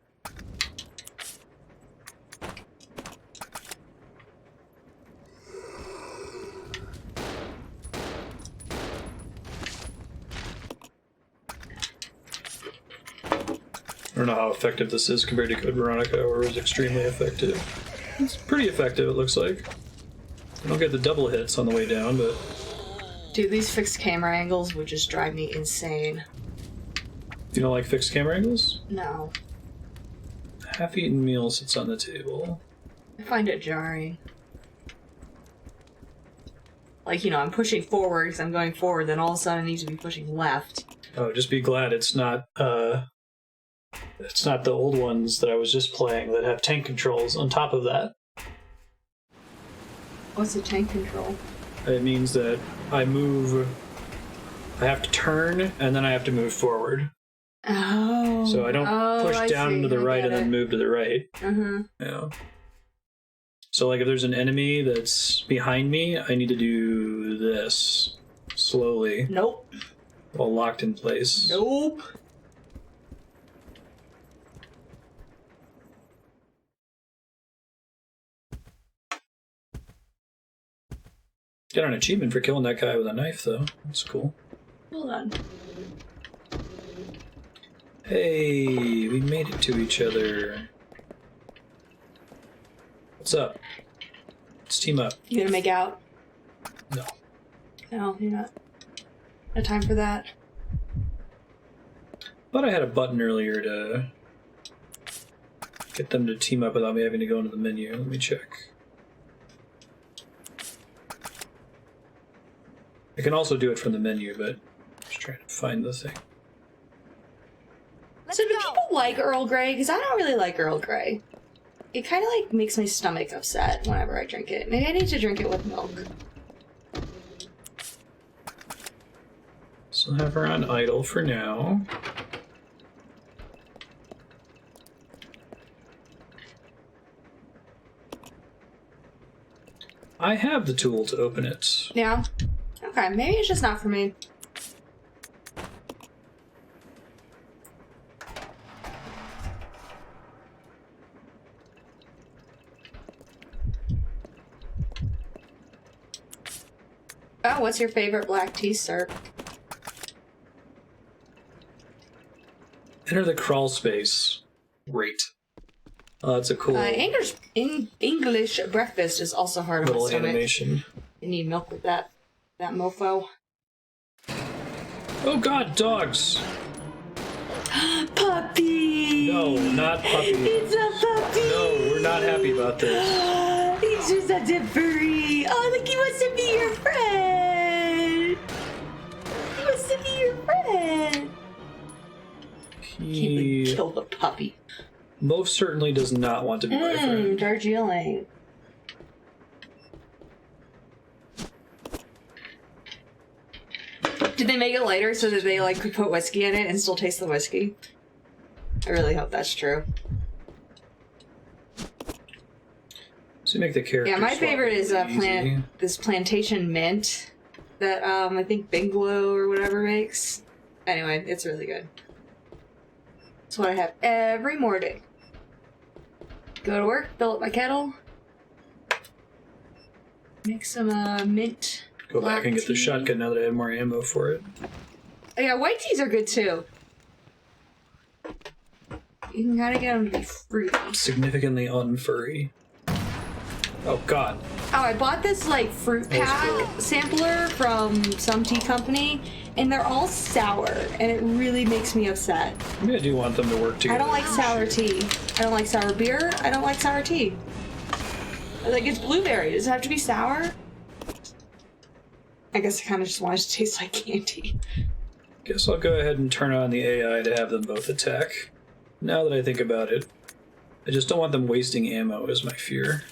I don't know how effective this is compared to Code Veronica, or is extremely effective. It's pretty effective, it looks like. I don't get the double hits on the way down, but... Dude, these fixed camera angles would just drive me insane. You don't like fixed camera angles? No. A half-eaten meal sits on the table. I find it jarring. Like, you know, I'm pushing forward because I'm going forward, then all of a sudden I need to be pushing left. Oh, just be glad it's not the old ones that I was just playing that have tank controls on top of that. What's a tank control? It means that I have to turn, and then I have to move forward. Oh. So I don't push down to the right and then move to the right. Uh-huh. Yeah. So, like, if there's an enemy that's behind me, I need to do this slowly. Nope. While locked in place. Nope. Got an achievement for killing that guy with a knife, though. That's cool. Hold on. Hey, we made it to each other. What's up? Let's team up. You gonna make out? No. No, you're not. No time for that. Thought I had a button earlier to get them to team up without me having to go into the menu. Let me check. I can also do it from the menu, but I'm just trying to find the thing. So do people like Earl Grey? Because I don't really like Earl Grey. It kind of like makes my stomach upset whenever I drink it. Maybe I need to drink it with milk. So I'll have her on idle for now. I have the tool to open it. Yeah? Okay, maybe it's just not for me. Oh, what's your favorite black tea, sir? Enter the crawl space. Great. It's a cool English breakfast is also hard on little my stomach. animation. You need milk with that mofo. Oh god, dogs! Puppy! No, not puppy. It's a puppy! No, we're not happy about this. He's just such a furry. Oh, look, he wants to be your friend. He wants to be your friend. Can't even kill the puppy. Most certainly does not want to be my friend. Darjeeling. Did they make it lighter so that they like could put whiskey in it and still taste the whiskey? I really hope that's true. So you make the character. Yeah, my favorite is easy. this plantation mint that I think Big Glow or whatever makes. Anyway, it's really good. That's what I have every morning. Go to work, fill up my kettle, make some mint. Go back and get the shotgun now that I have more ammo for it. Oh, yeah, white teas are good too. You can kind of get them to be fruity. Significantly unfurry. Oh god. Oh, I bought this like fruit pack sampler from some tea company, and they're all sour, and it really makes me upset. Maybe I do want them to work together. I don't like sour tea. I don't like sour beer. I don't like sour tea. Like, it's blueberry. Does it have to be sour? I guess I kind of just want it to taste like candy. Guess I'll go ahead and turn on the AI to have them both attack. Now that I think about it, I just don't want them wasting ammo is my fear.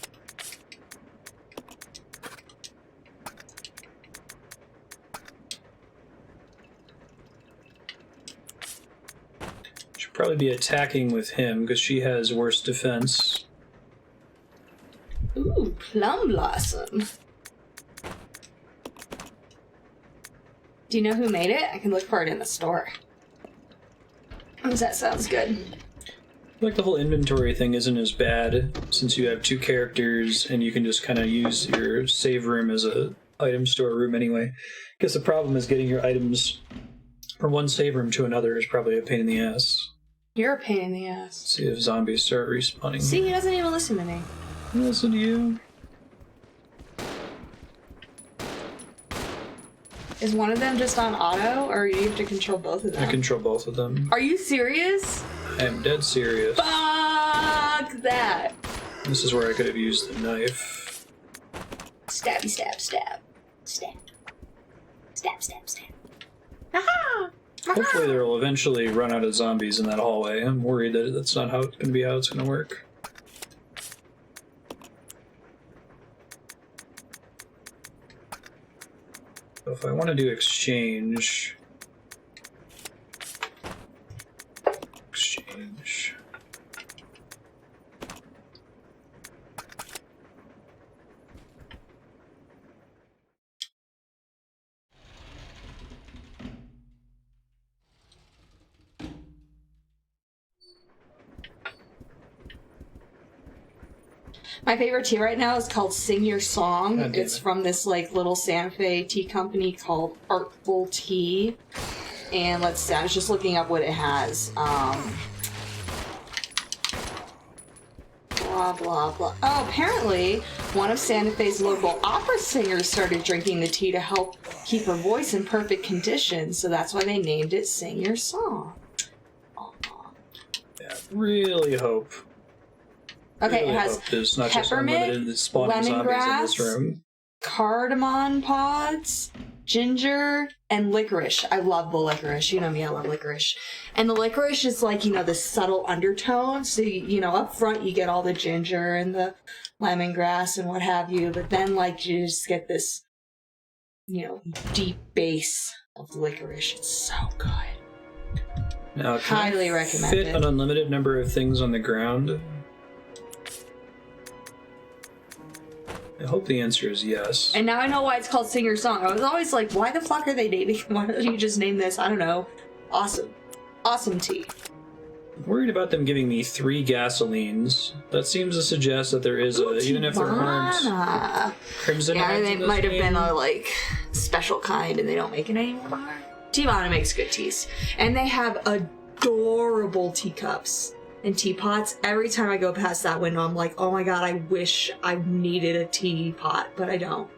Should probably be attacking with him because she has worse defense. Ooh, plum blossom. Do you know who made it? I can look for it in the store. That sounds good. Like the whole inventory thing isn't as bad since you have 2 characters and you can just kind of use your save room as a item store room anyway. Because the problem is getting your items from one save room to another is probably a pain in the ass. You're a pain in the ass. See if zombies start respawning. See, he doesn't even listen to me. Listen to you. Is one of them just on auto, or you have to control both of them? I control both of them. Are you serious? I am dead serious. Fuck that. This is where I could have used the knife. Stabby stab stab. Stab. Stab stab stab. Aha! Hopefully there will eventually run out of zombies in that hallway. I'm worried that that's not how it's going to be how it's going to work. So if I want to do exchange... Exchange... My favorite tea right now is called Sing Your Song. God damn It's it. from this like little Santa Fe tea company called Artful Tea. And let's see, I was just looking up what it has. Blah, blah, blah. Oh, apparently one of Santa Fe's local opera singers started drinking the tea to help keep her voice in perfect condition. So that's why they named it Sing Your Song. Yeah, really hope. Okay, Really it has hope there's not just peppermint, unlimited spawning zombies in this lemongrass, room. cardamom pods, ginger, and licorice. I love the licorice. You know me, I love licorice. And the licorice is like, you know, this subtle undertone. So, you know, up front you get all the ginger and the lemongrass and what have you. But then, like, you just get this, you know, deep base of licorice. It's so good. Now, can Highly I recommend fit it. an unlimited number of things on the ground? I hope the answer is yes. And now I know why it's called Sing Your Song. I was always like, why the fuck are they naming? Why don't you just name this? I don't know. Awesome. Awesome tea. I'm worried about them giving me 3 gasolines. That seems to suggest that there is a, even if there aren't Tivana. crimson Yeah, heads they in this might have been game. a, like, special kind and they don't make it anymore. Tivana makes good teas. And they have adorable teacups and teapots. Every time I go past that window, I'm like, oh my god, I wish I needed a teapot, but I don't.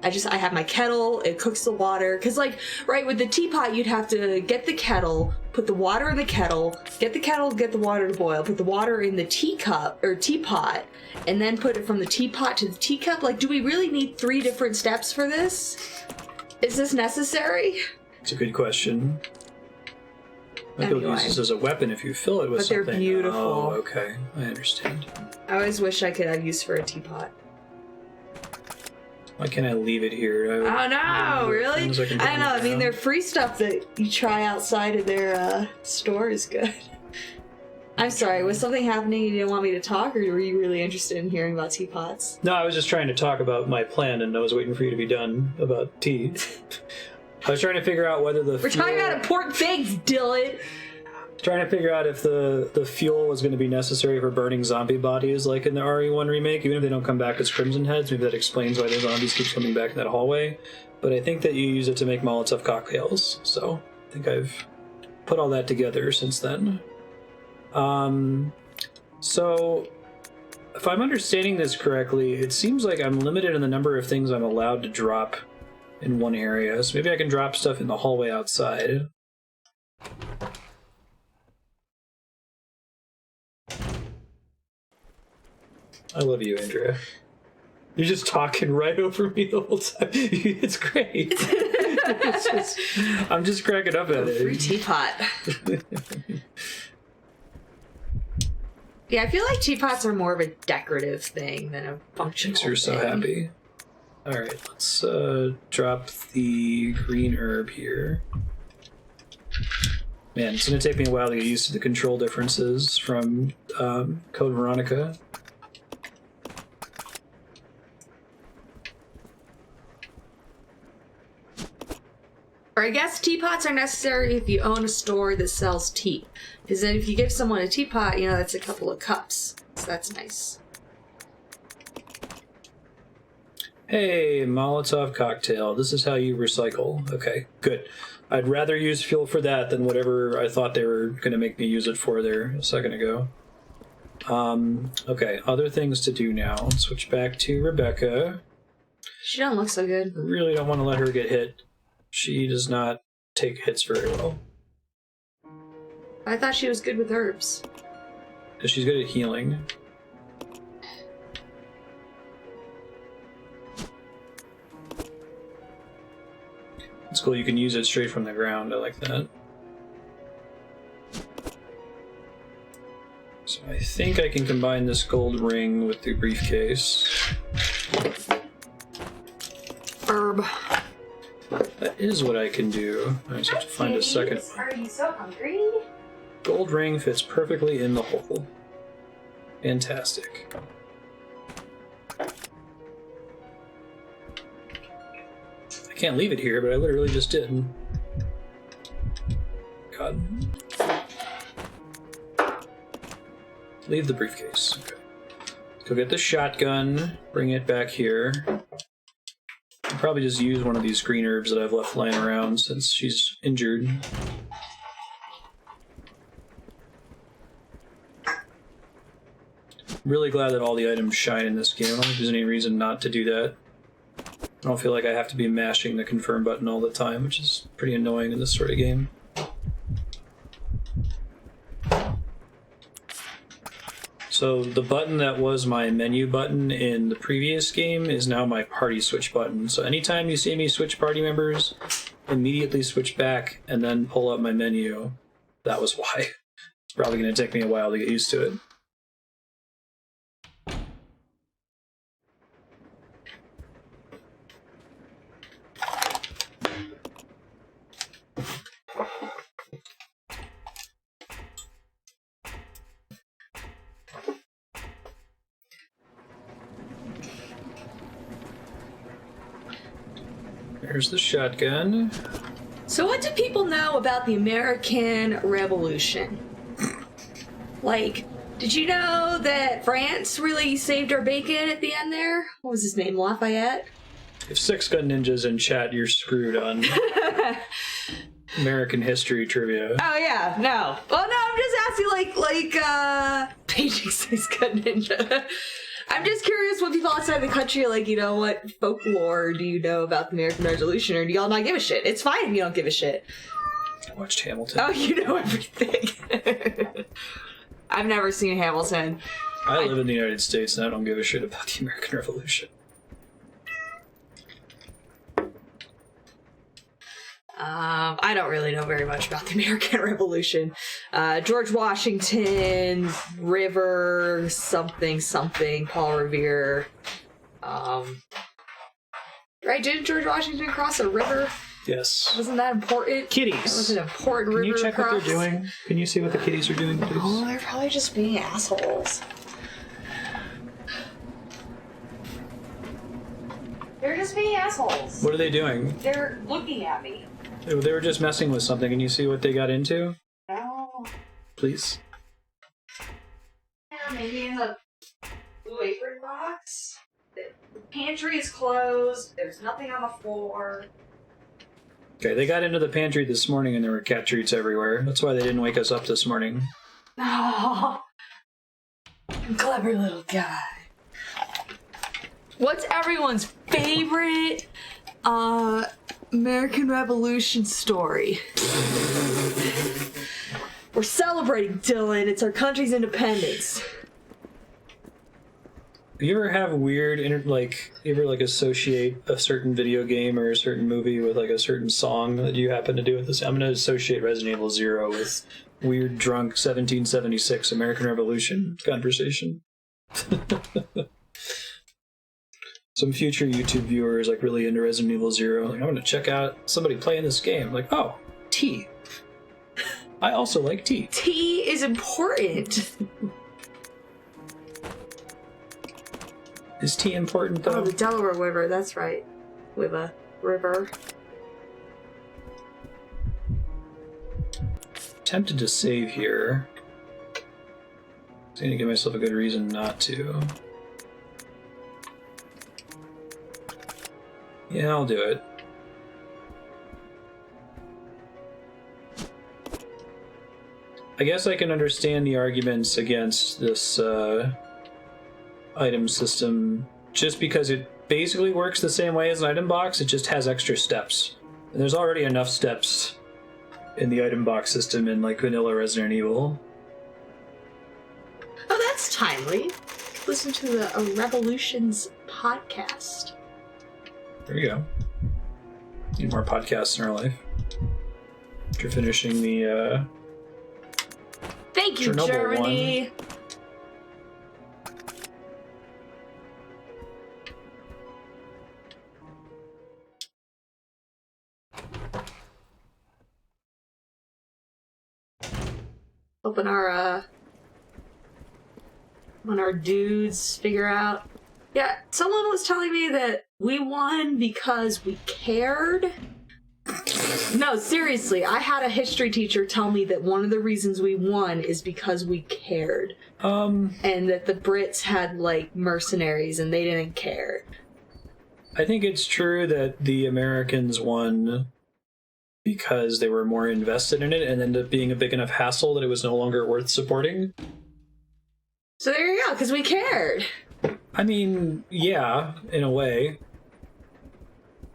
I have my kettle, it cooks the water. Cause like, right, with the teapot, you'd have to get the kettle, put the water in the kettle, get the water to boil, put the water in the teacup, or teapot, and then put it from the teapot to the teacup. Like, do we really need 3 different steps for this? Is this necessary? It's a good question. I could use this as a weapon if you fill it with But something. they're beautiful. Oh, okay. I understand. I always wish I could have use for a teapot. Why can't I leave it here? Oh no, really? Things I can don't put know, I mean, down. their free stuff that you try outside of their store is good. I'm sorry, was something happening you didn't want me to talk, or were you really interested in hearing about teapots? No, I was just trying to talk about my plan, and I was waiting for you to be done about tea. I was trying to figure out whether the We're talking about important things, Dylan! Trying to figure out if the fuel was going to be necessary for burning zombie bodies like in the RE1 remake, even if they don't come back as Crimson Heads. Maybe that explains why the zombies keep coming back in that hallway. But I think that you use it to make Molotov cocktails, so I think I've put all that together since then. So if I'm understanding this correctly, it seems like I'm limited in the number of things I'm allowed to drop in one area. So maybe I can drop stuff in the hallway outside. I love you, Andrea. You're just talking right over me the whole time. It's great. I'm just cracking up at it. Free teapot. Yeah, I feel like teapots are more of a decorative thing than a functional Makes her so thing. happy. Alright, let's drop the green herb here. Man, it's going to take me a while to get used to the control differences from Code Veronica. Or I guess teapots are necessary if you own a store that sells tea. Because then if you give someone a teapot, you know, that's a couple of cups. So that's nice. Hey, Molotov cocktail. This is how you recycle. Okay, good. I'd rather use fuel for that than whatever I thought they were going to make me use it for there a second ago. Okay, other things to do now. Let's switch back to Rebecca. She don't look so good. I really don't want to let her get hit. She does not take hits very well. I thought she was good with herbs. Because she's good at healing. It's cool, you can use it straight from the ground. I like that. So I think I can combine this gold ring with the briefcase. Herb. That is what I can do. I just have to find a second one. Are you so hungry? Gold ring fits perfectly in the hole. Fantastic. I can't leave it here, but I literally just did. God. Leave the briefcase. Okay. Go get the shotgun, bring it back here. I'll probably just use one of these green herbs that I've left lying around since she's injured. Really glad that all the items shine in this game. I don't think there's any reason not to do that. I don't feel like I have to be mashing the confirm button all the time, which is pretty annoying in this sort of game. So the button that was my menu button in the previous game is now my party switch button. So anytime you see me switch party members, immediately switch back and then pull up my menu. That was why. It's probably going to take me a while to get used to it. There's the shotgun. So what do people know about the American Revolution? Like, did you know that France really saved our bacon at the end there? What was his name, Lafayette? If 6 Gun Ninjas in chat, you're screwed on American history trivia. Oh yeah, no. Well, no, I'm just asking, paging 6 Gun Ninja. I'm just curious what people outside the country are like, you know, what folklore do you know about the American Revolution, or do y'all not give a shit? It's fine if you don't give a shit. I watched Hamilton. Oh, you know everything. I've never seen Hamilton. I live in the United States and I don't give a shit about the American Revolution. I don't really know very much about the American Revolution. George Washington, River, something, Paul Revere. Right, didn't George Washington cross a river? Yes. Wasn't that important? Kitties. That was an important river. Can you check what they're doing? Can you see what the kitties are doing, please? Oh, they're probably just being assholes. They're just being assholes. What are they doing? They're looking at me. They were just messing with something. Can you see what they got into? No. Please. Yeah, maybe in the blue apron box. The pantry is closed. There's nothing on the floor. Okay, they got into the pantry this morning and there were cat treats everywhere. That's why they didn't wake us up this morning. Oh, clever little guy. What's everyone's favorite American Revolution story? We're celebrating, Dylan. It's our country's independence. You ever have weird, you ever associate a certain video game or a certain movie with a certain song that you happen to do with this? I'm going to associate Resident Evil 0 with weird, drunk 1776 American Revolution conversation. Some future YouTube viewers really into Resident Evil 0. I'm going to check out somebody playing this game. Oh, tea. I also like tea. Tea is important. Is tea important, though? Oh, the Delaware River, that's right. River. Tempted to save here. I'm going to give myself a good reason not to. Yeah, I'll do it. I guess I can understand the arguments against this item system just because it basically works the same way as an item box, it just has extra steps. And there's already enough steps in the item box system in like vanilla Resident Evil. Oh, that's timely. Listen to the Revolutions podcast. There we go. Need more podcasts in our life. After finishing the Thank you, Chernobyl Germany. Hoping when our dudes figure out. Yeah, someone was telling me that we won because we cared. No, seriously, I had a history teacher tell me that one of the reasons we won is because we cared. And that the Brits had, like, mercenaries and they didn't care. I think it's true that the Americans won because they were more invested in it and ended up being a big enough hassle that it was no longer worth supporting. So there you go, because we cared. I mean, yeah, in a way.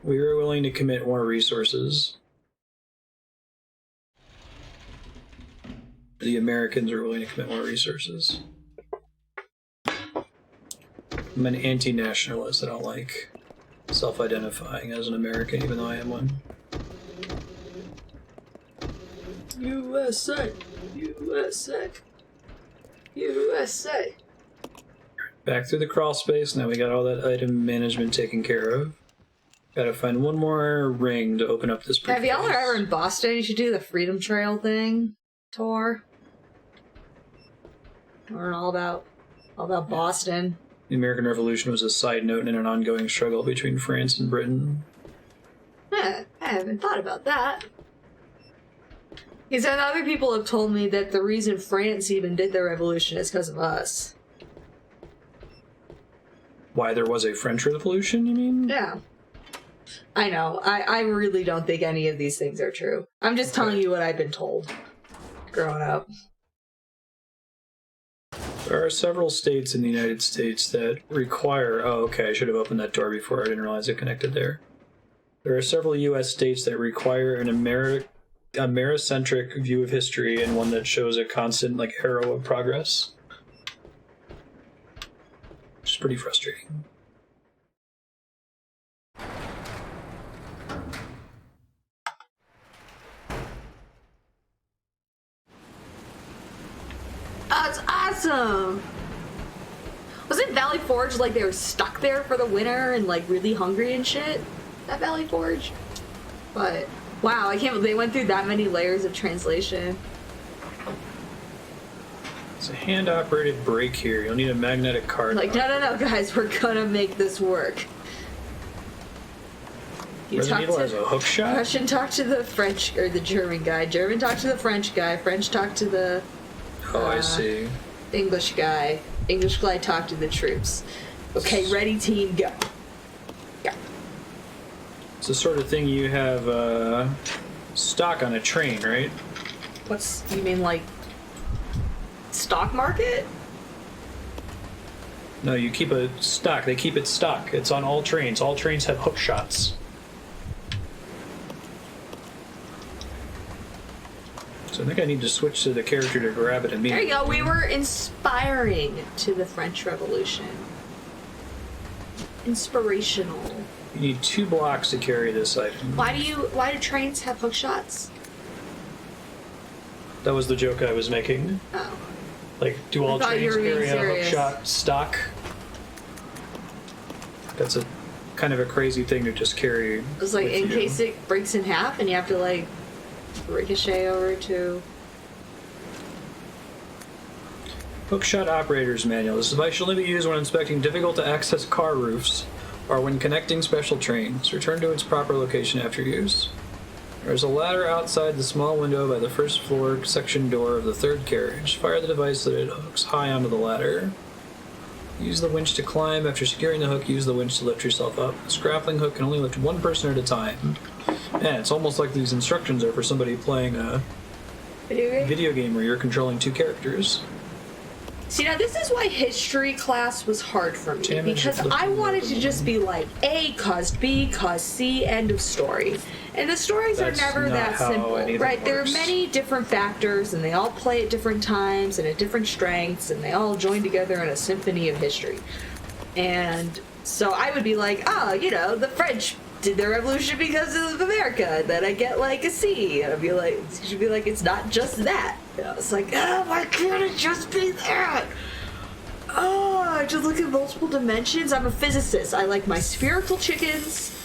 We were willing to commit more resources. The Americans are willing to commit more resources. I'm an anti-nationalist. I don't like self-identifying as an American, even though I am one. USA! USA! USA! Back through the crawl space. Now we got all that item management taken care of. Gotta find one more ring to open up this briefcase. Have y'all ever in Boston? You should do the Freedom Trail thing. Tour. Learn all about Boston. The American Revolution was a side note in an ongoing struggle between France and Britain. I haven't thought about that. Because other people have told me that the reason France even did the revolution is because of us. Why there was a French Revolution, you mean? Yeah. I know. I really don't think any of these things are true. I'm just telling you what I've been told growing up. There are several states in the United States that require... Oh, okay, I should have opened that door before. I didn't realize it connected there. There are several U.S. states that require an Americentric view of history and one that shows a constant, like, arrow of progress. Which is pretty frustrating. That's awesome! Wasn't Valley Forge like they were stuck there for the winter and like really hungry and shit? That Valley Forge? But wow, I can't believe they went through that many layers of translation. It's a hand-operated brake here. You'll need a magnetic card. Like, no, guys, we're gonna make this work. Resident Evil has a hook shot? Russian talked to the French, or the German guy. German talked to the French guy. French talked to the... Oh, I see. English guy. English guy talked to the troops. Okay, ready, team, go. Go. It's the sort of thing you have stock on a train, right? You mean like stock market? No, you keep a stock. They keep it stock. It's on all trains. All trains have hook shots. So I think I need to switch to the character to grab it immediately. There you go. We were inspiring to the French Revolution. Inspirational. You need 2 blocks to carry this item. Why do trains have hook shots? That was the joke I was making. Oh. Like, do all thought you trains were being carry a hook serious. shot stock? That's a kind of a crazy thing to just carry. It's like with in you. case it breaks in half and you have to like ricochet over to... Hookshot Operator's Manual. This device should only be used when inspecting difficult-to-access car roofs or when connecting special trains. Return to its proper location after use. There's a ladder outside the small window by the first floor section door of the third carriage. Fire the device so that it hooks high onto the ladder. Use the winch to climb. After securing the hook, use the winch to lift yourself up. This grappling hook can only lift one person at a time. Man, it's almost like these instructions are for somebody playing a video game where you're controlling two characters. See, now this is why history class was hard for me, Damage because inflicted I wanted by to the just be like, A caused B caused C, end of story. And the stories That's are never not that how simple, anything right? There are works. many different factors, and they all play at different times and at different strengths, and they all join together in a symphony of history. And so I would be like, oh, you know, the French did their revolution because of America, and then I get like a C, and I'd be like, you should be like, it's not just that. You know, it's like, oh, why can't it just be that? Oh, I just look at multiple dimensions. I'm a physicist. I like my spherical chickens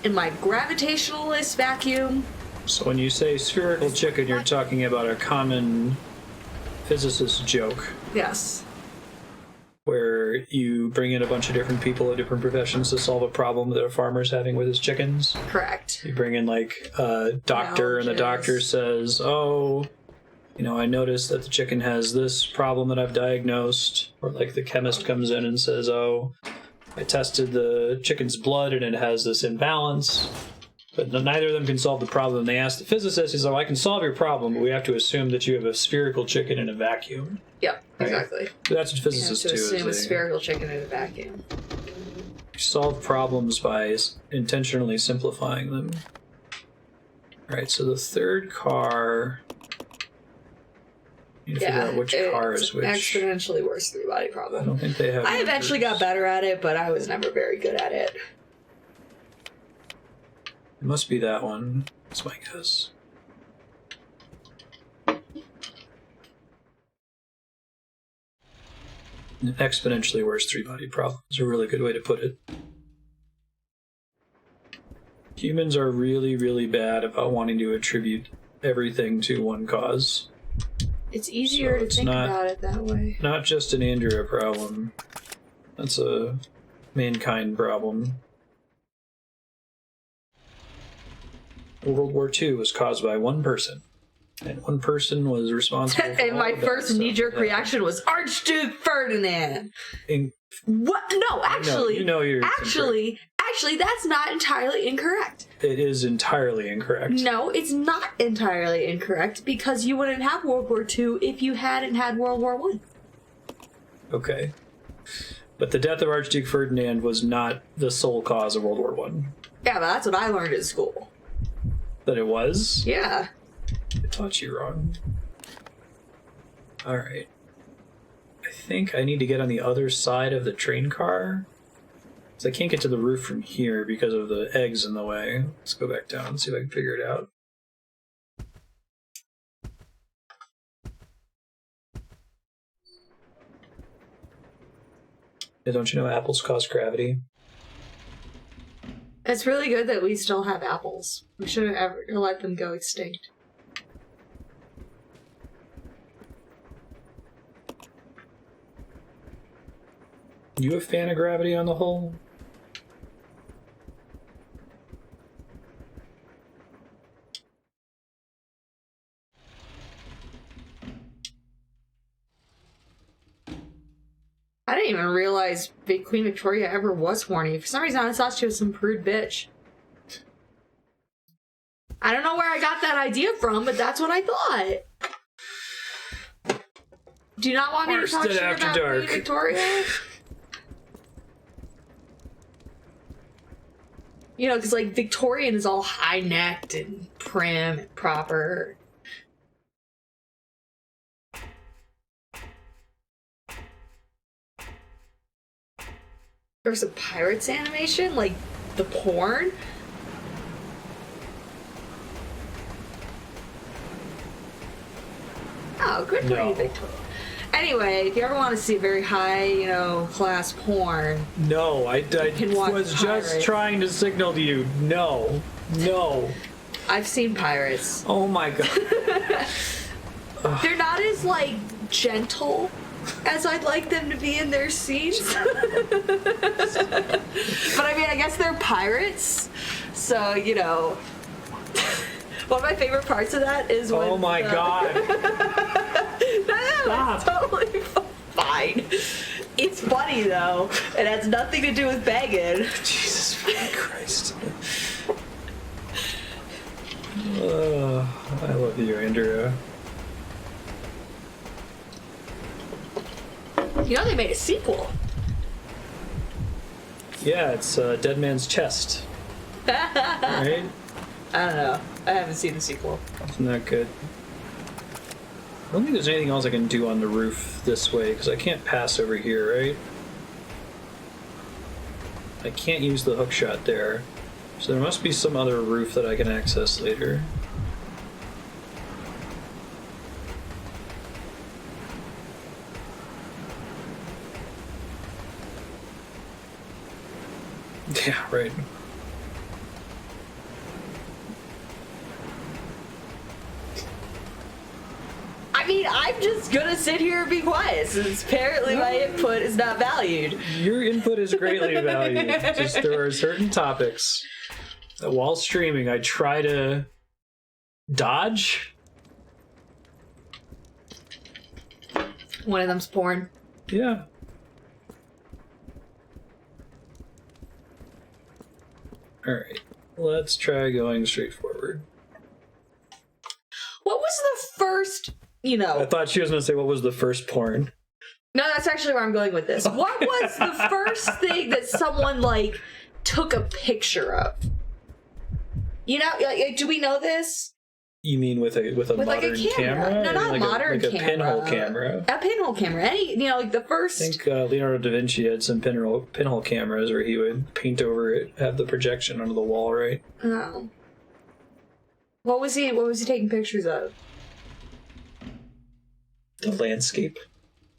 and my gravitationalist vacuum. So when you say spherical chicken, you're talking about a common physicist joke Yes. where you bring in a bunch of different people of different professions to solve a problem that a farmer's having with his chickens. Correct. You bring in like a doctor, and the doctor says, oh, you know, I noticed that the chicken has this problem that I've diagnosed. Or like the chemist comes in and says, oh, I tested the chicken's blood and it has this imbalance. But neither of them can solve the problem. They ask the physicist, he's like, well, I can solve your problem, but we have to assume that you have a spherical chicken in a vacuum. Yep, Right. exactly. That's what physicists You have do. to assume a is they spherical chicken in a vacuum. solve problems by intentionally simplifying them. Alright, so the third car... You need to figure out which car is which. Exponentially worse three-body I problem. don't think they have... I eventually got better at it, but I was never very good at it. It must be that one. That's my guess. An exponentially worse three-body problem is a really good way to put it. Humans are really, really bad about wanting to attribute everything to one cause. It's easier So to it's think not- about it that way. Not just an Andrea problem. That's a mankind problem. World War II was caused by one person. And one person was responsible for And all my of that first stuff. knee-jerk Yeah. reaction was Archduke Ferdinand. In- What? No, actually, you know you're actually, that's not entirely incorrect. It is entirely incorrect. No, it's not entirely incorrect because you wouldn't have World War II if you hadn't had World War I. Okay. But the death of Archduke Ferdinand was not the sole cause of World War I. Yeah, but that's what I learned at school. That it was? Yeah. I taught you wrong. Alright. I think I need to get on the other side of the train car. So I can't get to the roof from here because of the eggs in the way. Let's go back down and see if I can figure it out. Yeah, don't you know apples cause gravity? It's really good that we still have apples. We shouldn't ever let them go extinct. You a fan of gravity on the whole? I didn't even realize Queen Victoria ever was horny. For some reason, I thought she was some prude bitch. I don't know where I got that idea from, but that's what I thought. Do you not want me to talk Marstead shit After about Dark. Queen Victoria? You know, because, like, Victorian is all high-necked and prim and proper. There's a Pirates animation, like the porn. Oh, good for No. you, Victoria. Anyway, if you ever want to see very high, you know, class porn, No, I can watch was Pirates. just trying to signal to you. No. No. I've seen Pirates. Oh my god. They're not as, like, gentle as I'd like them to be in their scenes. But I mean, I guess they're pirates, so, you know. One of my favorite parts of that is when... Oh my god. No, it's totally fine. It's funny, though. It has nothing to do with banging. Jesus fucking Christ. I love you, Andrea. You know they made a sequel. Yeah, it's Dead Man's Chest. Right? I don't know. I haven't seen the sequel. Isn't that good? I don't think there's anything else I can do on the roof this way, because I can't pass over here, right? I can't use the hook shot there. So there must be some other roof that I can access later. Yeah, right. I mean, I'm just gonna sit here and be quiet, since apparently my input is not valued. Your input is greatly valued. Just there are certain topics that while streaming I try to dodge. One of them's porn. Yeah. Alright. Let's try going straight forward. What was the first, I thought she was going to say what was the first porn. No, that's actually where I'm going with this. What was the first thing that someone, took a picture of? Do we know this? You mean with a modern a camera? No, not a modern camera. A pinhole camera. A pinhole camera. The first... I think Leonardo da Vinci had some pinhole cameras where he would paint over it, have the projection onto the wall, right? Oh. What was he taking pictures of? The landscape.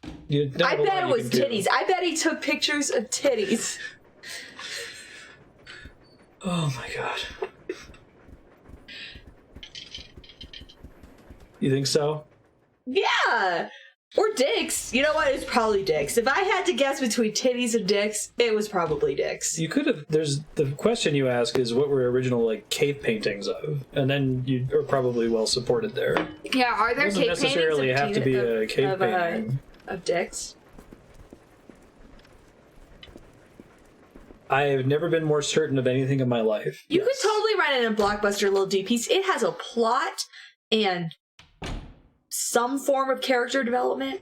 I bet it was titties. I bet he took pictures of titties. Oh my god. You think so? Yeah! Or dicks. You know what? It's probably dicks. If I had to guess between titties and dicks, it was probably dicks. You could have... There's... The question you ask is what were original, cave paintings of? And then you are probably well supported there. Yeah, are there cave paintings? It doesn't necessarily have to be a cave painting. Of dicks? I've never been more certain of anything in my life. You could totally write in a Blockbuster little D piece. It has a plot and some form of character development.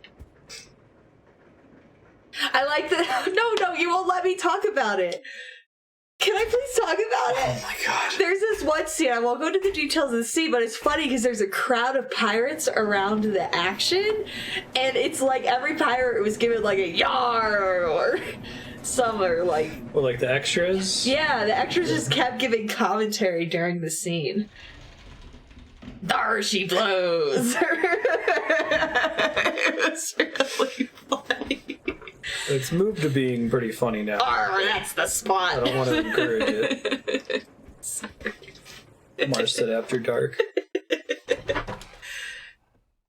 I like that. No, you won't let me talk about it. Can I please talk about it? Oh my god. There's this one scene, I won't go into the details of the scene, but it's funny because there's a crowd of pirates around the action, and it's like every pirate was given a yar or some are Or the extras? Yeah, the extras just kept giving commentary during the scene. There she blows. It was really funny. It's moved to being pretty funny now. That's the spot. I don't want to encourage it. Marstead After Dark.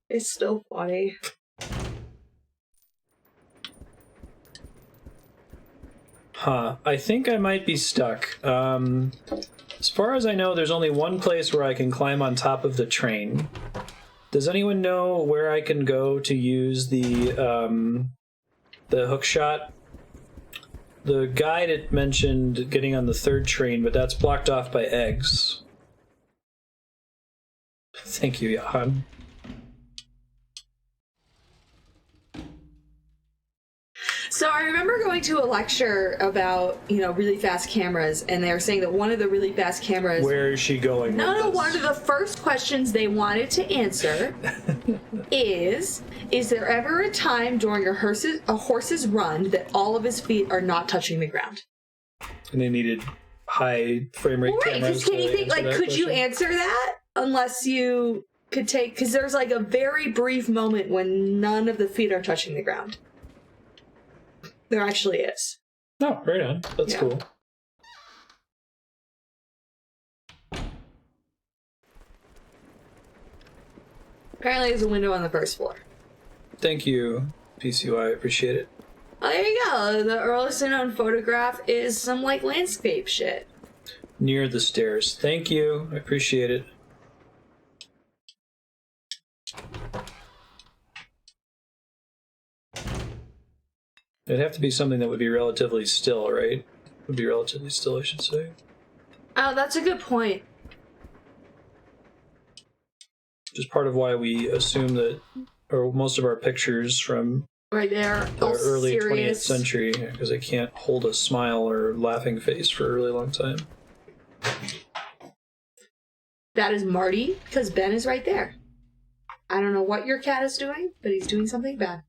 It's still funny. Huh. I think I might be stuck. As far as I know, there's only one place where I can climb on top of the train. Does anyone know where I can go to use the hook shot? The guide had mentioned getting on the third train, but that's blocked off by eggs. Thank you, Johan. So I remember going to a lecture about, really fast cameras, and they were saying that one of the really fast cameras... Where is she going? No, one of the first questions they wanted to answer is there ever a time during a horse's run that all of his feet are not touching the ground? And they needed high frame rate cameras. Right, can you think, could you answer that? Unless you could take... Because there's, a very brief moment when none of the feet are touching the ground. There actually is. Oh, right on. That's cool. Apparently there's a window on the first floor. Thank you, PCY. I appreciate it. Oh, there you go. The earliest known photograph is some, landscape shit. Near the stairs. Thank you. I appreciate it. It'd have to be something that would be relatively still, right? Would be relatively still, I should say. Oh, that's a good point. Which is part of why we assume that, or most of our pictures from Right there. the all early 20th serious. century, because they can't hold a smile or laughing face for a really long time. That is Marty, because Ben is right there. I don't know what your cat is doing, but he's doing something bad.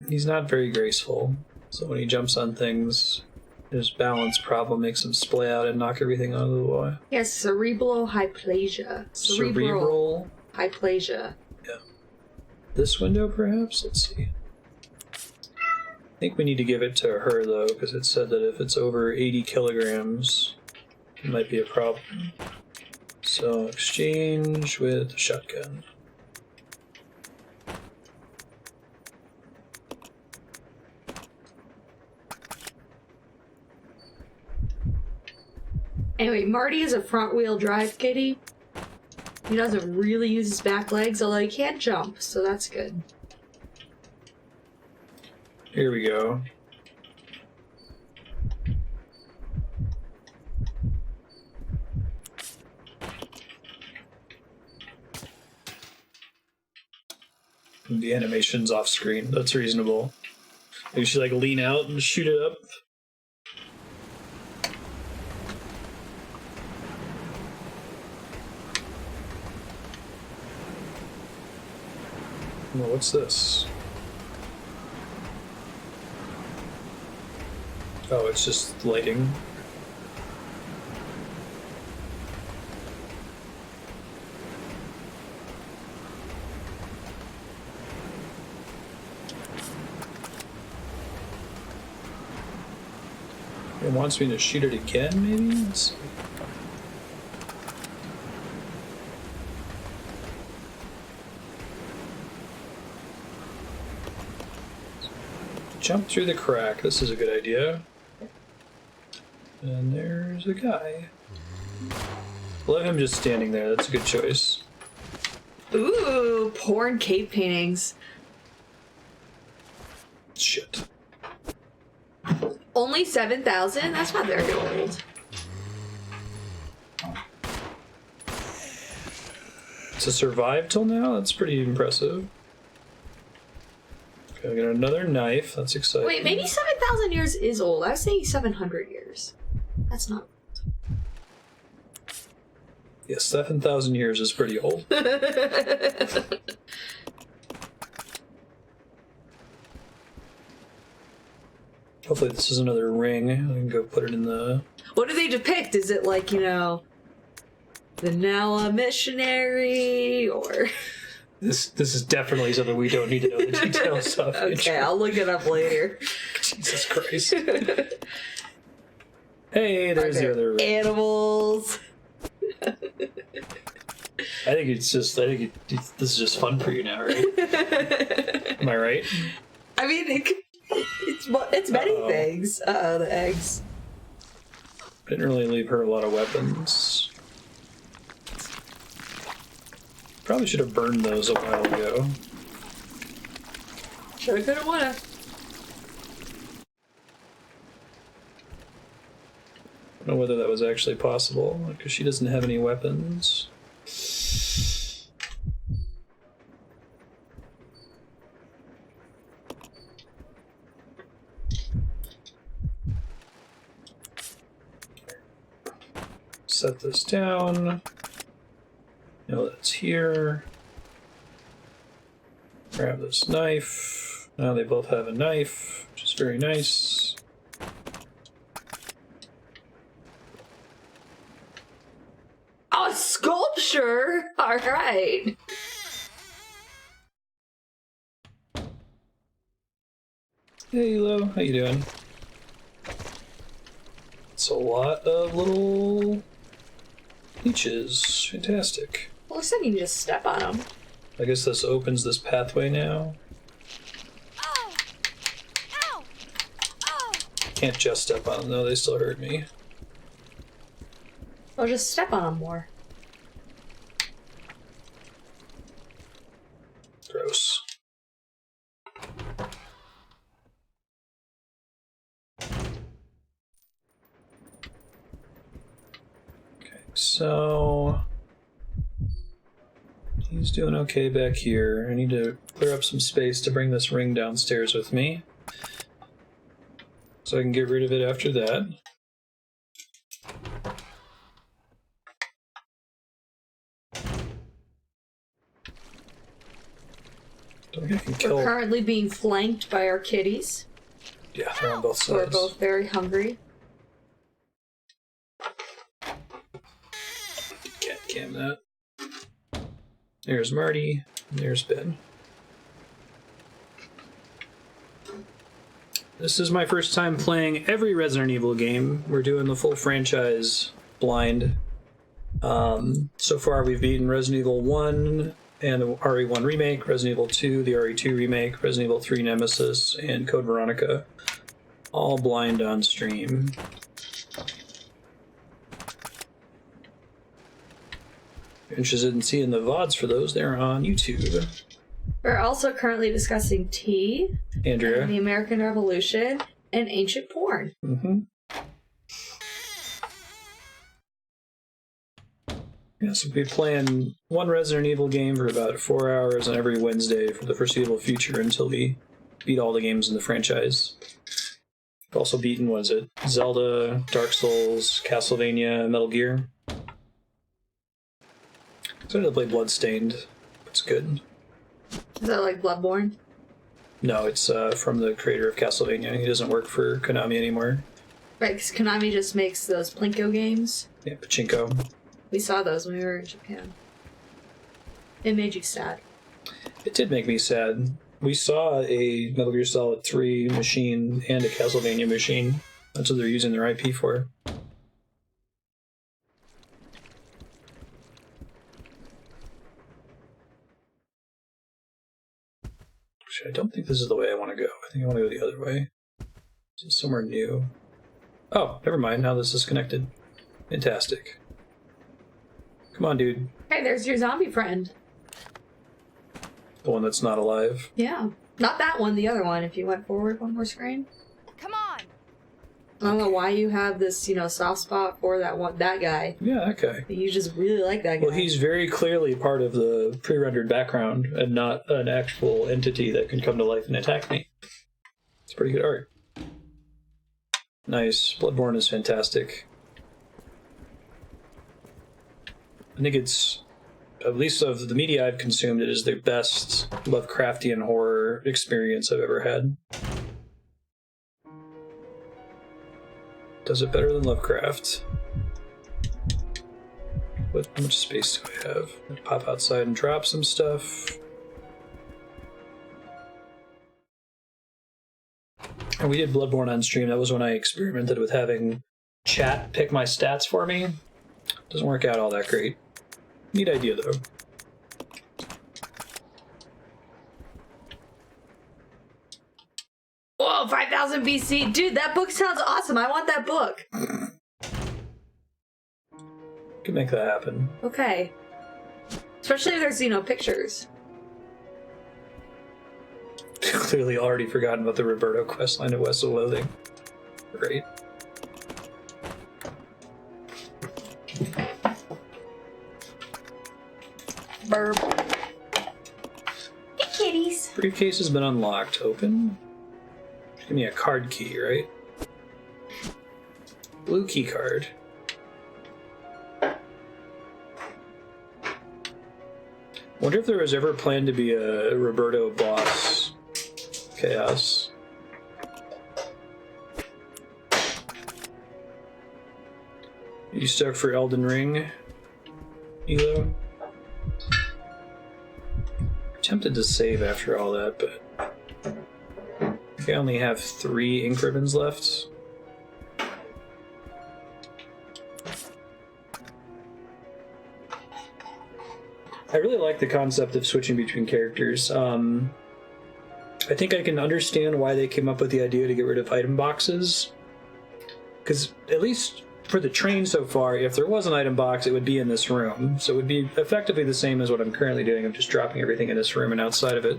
He's not very graceful, so when he jumps on things, his balance problem makes him splay out and knock everything out of the way. Yes, cerebral hyplasia. Cerebral? Hyplasia. Yeah. This window, perhaps? Let's see. I think we need to give it to her, though, because it said that if it's over 80 kilograms, it might be a problem. So, exchange with a shotgun. Anyway, Marty is a front-wheel drive kitty. He doesn't really use his back legs, although he can jump, so that's good. Here we go. The animation's off screen. That's reasonable. Maybe she like lean out and shoot it up. Well, what's this? Oh, it's just lighting. It wants me to shoot it again, maybe? Let's see. Jump through the crack. This is a good idea. And there's a guy. Love him just standing there. That's a good choice. Ooh, porn cave paintings. Shit. Only 7,000? That's not very old. To survive till now? That's pretty impressive. Okay, I got another knife. That's exciting. Wait, maybe 7,000 years is old. I was saying 700 years. That's not old. Yes, 7,000 years is pretty old. Hopefully this is another ring. I can go put it in the... What do they depict? Is it like, you know, vanilla missionary or... This is definitely something we don't need to know the details of. Okay, I'll look it up later. Jesus Christ. Hey, there's the other ring. Animals. I think it's just, this is just fun for you now, right? Am I right? I mean, it's many things. The eggs. Didn't really leave her a lot of weapons. Probably should have burned those a while ago. Shoulda, coulda, woulda. I don't know whether that was actually possible, because she doesn't have any weapons. Set this down. Now that's here. Grab this knife. Now they both have a knife, which is very nice. Oh, sculpture! Alright. Hey, Elo, how you doing? It's a lot of little leeches. Fantastic. Well, looks like you can just step on them. I guess this opens this pathway now. Ow! Ow! Ow! Can't just step on them, though. They still hurt me. Well, just step on them more. Gross. So he's doing okay back here. I need to clear up some space to bring this ring downstairs with me, so I can get rid of it after that. Don't think I can kill. We're currently being flanked by our kitties. Yeah, they're on both sides. We're both very hungry. Can't cam that. There's Marty. There's Ben. This is my first time playing every Resident Evil game. We're doing the full franchise blind. So far we've beaten Resident Evil 1 and the RE1 remake, Resident Evil 2, the RE2 remake, Resident Evil 3 Nemesis, and Code Veronica. All blind on stream. If you're interested in seeing the VODs for those, they're on YouTube. We're also currently discussing tea, Andrea. the American Revolution, and ancient porn. Mm-hmm. Yeah, so we'll be playing one Resident Evil game for about 4 hours on every Wednesday for the foreseeable future until we beat all the games in the franchise. We've also beaten, what is it, Zelda, Dark Souls, Castlevania, Metal Gear. So I had to play Bloodstained. It's good. Is that like Bloodborne? No, it's from the creator of Castlevania. He doesn't work for Konami anymore. Right, because Konami just makes those Plinko games. Yeah, Pachinko. We saw those when we were in Japan. It made you sad. It did make me sad. We saw a Metal Gear Solid 3 machine and a Castlevania machine. That's what they're using their IP for. Actually, I don't think this is the way I want to go. I think I want to go the other way. This is somewhere new. Oh, never mind. Now this is connected. Fantastic. Come on, dude. Hey, there's your zombie friend. The one that's not alive. Yeah. Not that one, the other one, if you went forward one more screen. Come on! I don't know why you have this, soft spot for that guy. Yeah, that guy. But you just really like that guy. Well, he's very clearly part of the pre-rendered background and not an actual entity that can come to life and attack me. It's pretty good art. Nice. Bloodborne is fantastic. I think it's, at least of the media I've consumed, it is the best Lovecraftian horror experience I've ever had. Does it better than Lovecraft. How much space do I have? I'll pop outside and drop some stuff. And we did Bloodborne on stream. That was when I experimented with having chat pick my stats for me. Doesn't work out all that great. Neat idea, though. Whoa, 5000 BC. Dude, that book sounds awesome. I want that book. Could make that happen. Okay. Especially if there's, pictures. Clearly already forgotten about the Roberto questline of West of Loathing. Great. Burp. Hey, kitties. Briefcase has been unlocked. Open. Give me a card key, right? Blue key card. Wonder if there was ever planned to be a Roberto boss chaos. You stuck for Elden Ring, Elo? Tempted to save after all that, but I only have 3 ink ribbons left. I really like the concept of switching between characters. I think I can understand why they came up with the idea to get rid of item boxes. Because, at least for the train so far, if there was an item box, it would be in this room. So it would be effectively the same as what I'm currently doing. I'm just dropping everything in this room and outside of it.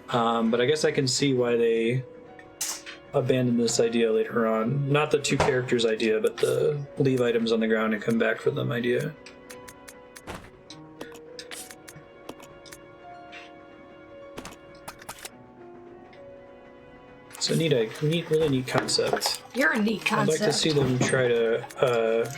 But I guess I can see why they abandon this idea later on. Not the two characters idea, but the leave items on the ground and come back for them idea. It's a really neat concept. You're a neat concept. I'd like to see them try to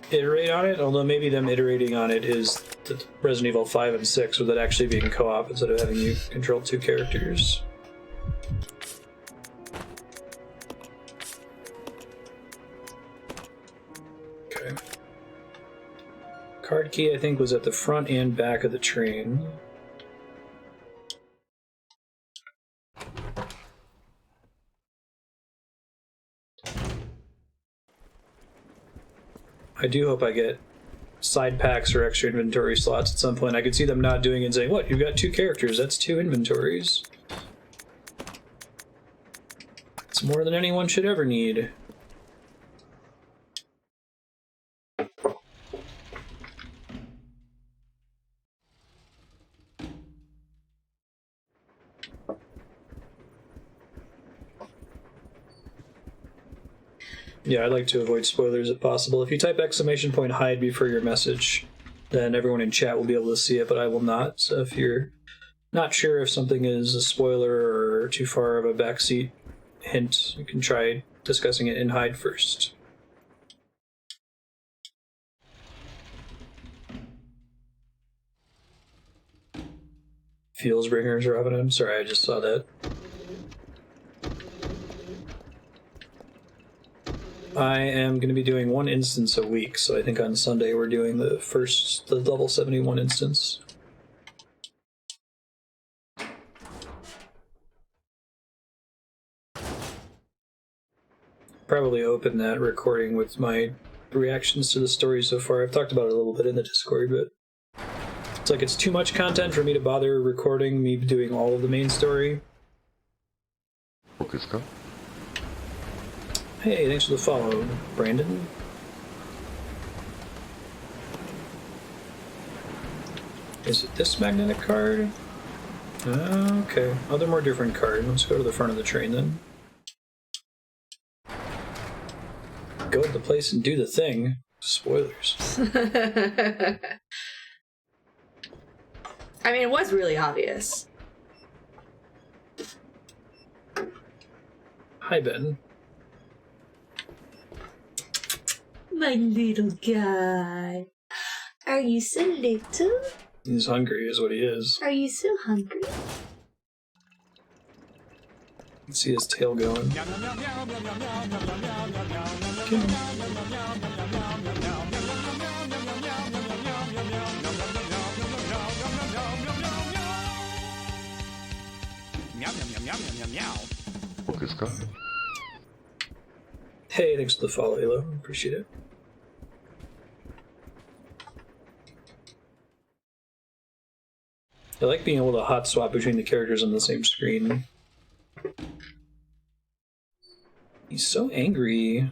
iterate on it, although maybe them iterating on it is the Resident Evil 5 and 6 with it actually being co-op instead of having you control two characters. Okay. Card key, I think, was at the front and back of the train. I do hope I get side packs or extra inventory slots at some point. I could see them not doing it and saying, what, you've got two characters, that's two inventories. It's more than anyone should ever need. Yeah, I'd like to avoid spoilers if possible. If you type !hide before your message, then everyone in chat will be able to see it, but I will not. So if you're not sure if something is a spoiler or too far of a backseat hint, you can try discussing it in hide first. Fieldsbringers robbing him? Sorry, I just saw that. I am going to be doing one instance a week, so I think on Sunday we're doing the level 71 instance. Probably open that recording with my reactions to the story so far. I've talked about it a little bit in the Discord, but it's like it's too much content for me to bother recording me doing all of the main story. Hey, thanks for the follow, Brandon. Is it this magnetic card? Okay. Oh, they're more different card. Let's go to the front of the train then. Go to the place and do the thing. Spoilers. I mean, it was really obvious. Hi, Ben. My little guy. Are you so little? He's hungry is what he is. Are you so hungry? Let's see his tail going. Hey, thanks for the follow, Halo. Appreciate it. I like being able to hot swap between the characters on the same screen. He's so angry.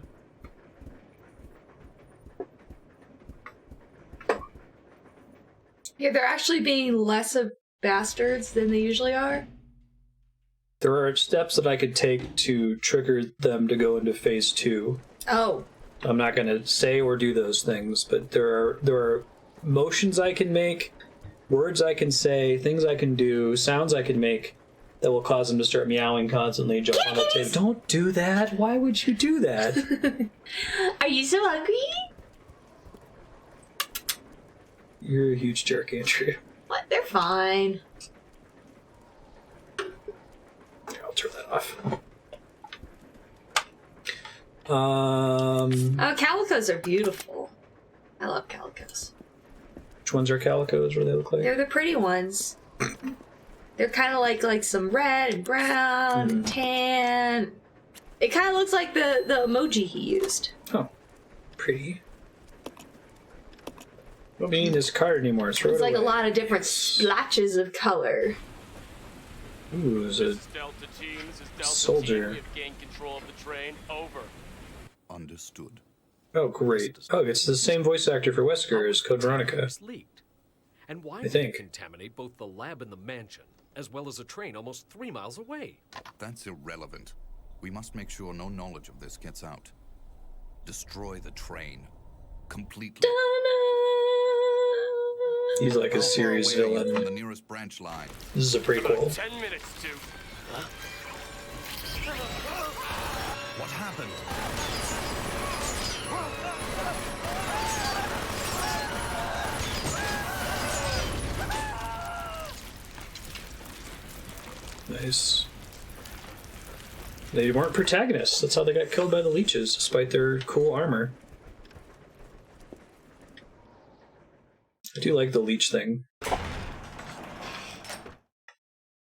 Yeah, they're actually being less of bastards than they usually are. There are steps that I could take to trigger them to go into phase 2. Oh. I'm not going to say or do those things, but there are motions I can make, words I can say, things I can do, sounds I can make that will cause them to start meowing constantly, jump on the table. Don't do that. Why would you do that? Are you so hungry? You're a huge jerk, Andrew. What? They're fine. Here, I'll turn that off. Calicos are beautiful. I love calicos. Which ones are calicos? What do they look like? They're the pretty ones. They're kind of like some red and brown and tan. It kind of looks like the emoji he used. Oh, pretty. I don't need this card anymore. Throw It's it like away. a lot of different splotches of color. Ooh, there's a Delta team, this is Delta soldier. Team. We have gained control of the train. Over. Understood. Oh, great. Oh, it's the same voice actor for Wesker as Code Veronica. Leaked. And why I would think. it contaminate both the lab and the mansion? as well as a train almost 3 miles away. That's irrelevant. We must make sure no knowledge of this gets out. Destroy the train. Completely. He's like a serious How far away are you villain. from the nearest branch line? This is a prequel. About 10 minutes to. What happened? Nice. They weren't protagonists. That's how they got killed by the leeches, despite their cool armor. I do like the leech thing. I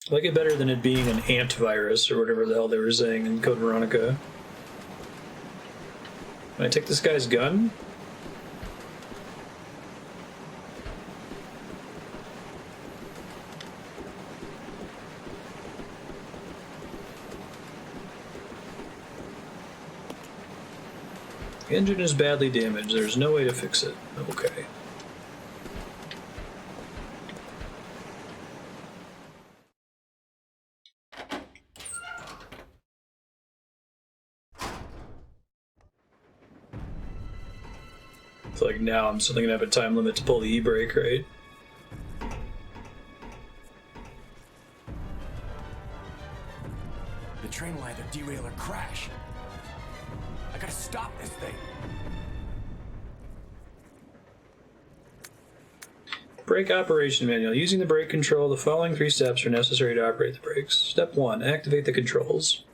like it better than it being an ant virus or whatever the hell they were saying in Code Veronica. Can I take this guy's gun? The engine is badly damaged. There's no way to fix it. Okay. It's like now I'm still gonna have a time limit to pull the e-brake, right? The train will either derail or crash. I gotta stop this thing. Brake operation manual. Using the brake control, the following 3 steps are necessary to operate the brakes. Step 1. Activate the controls.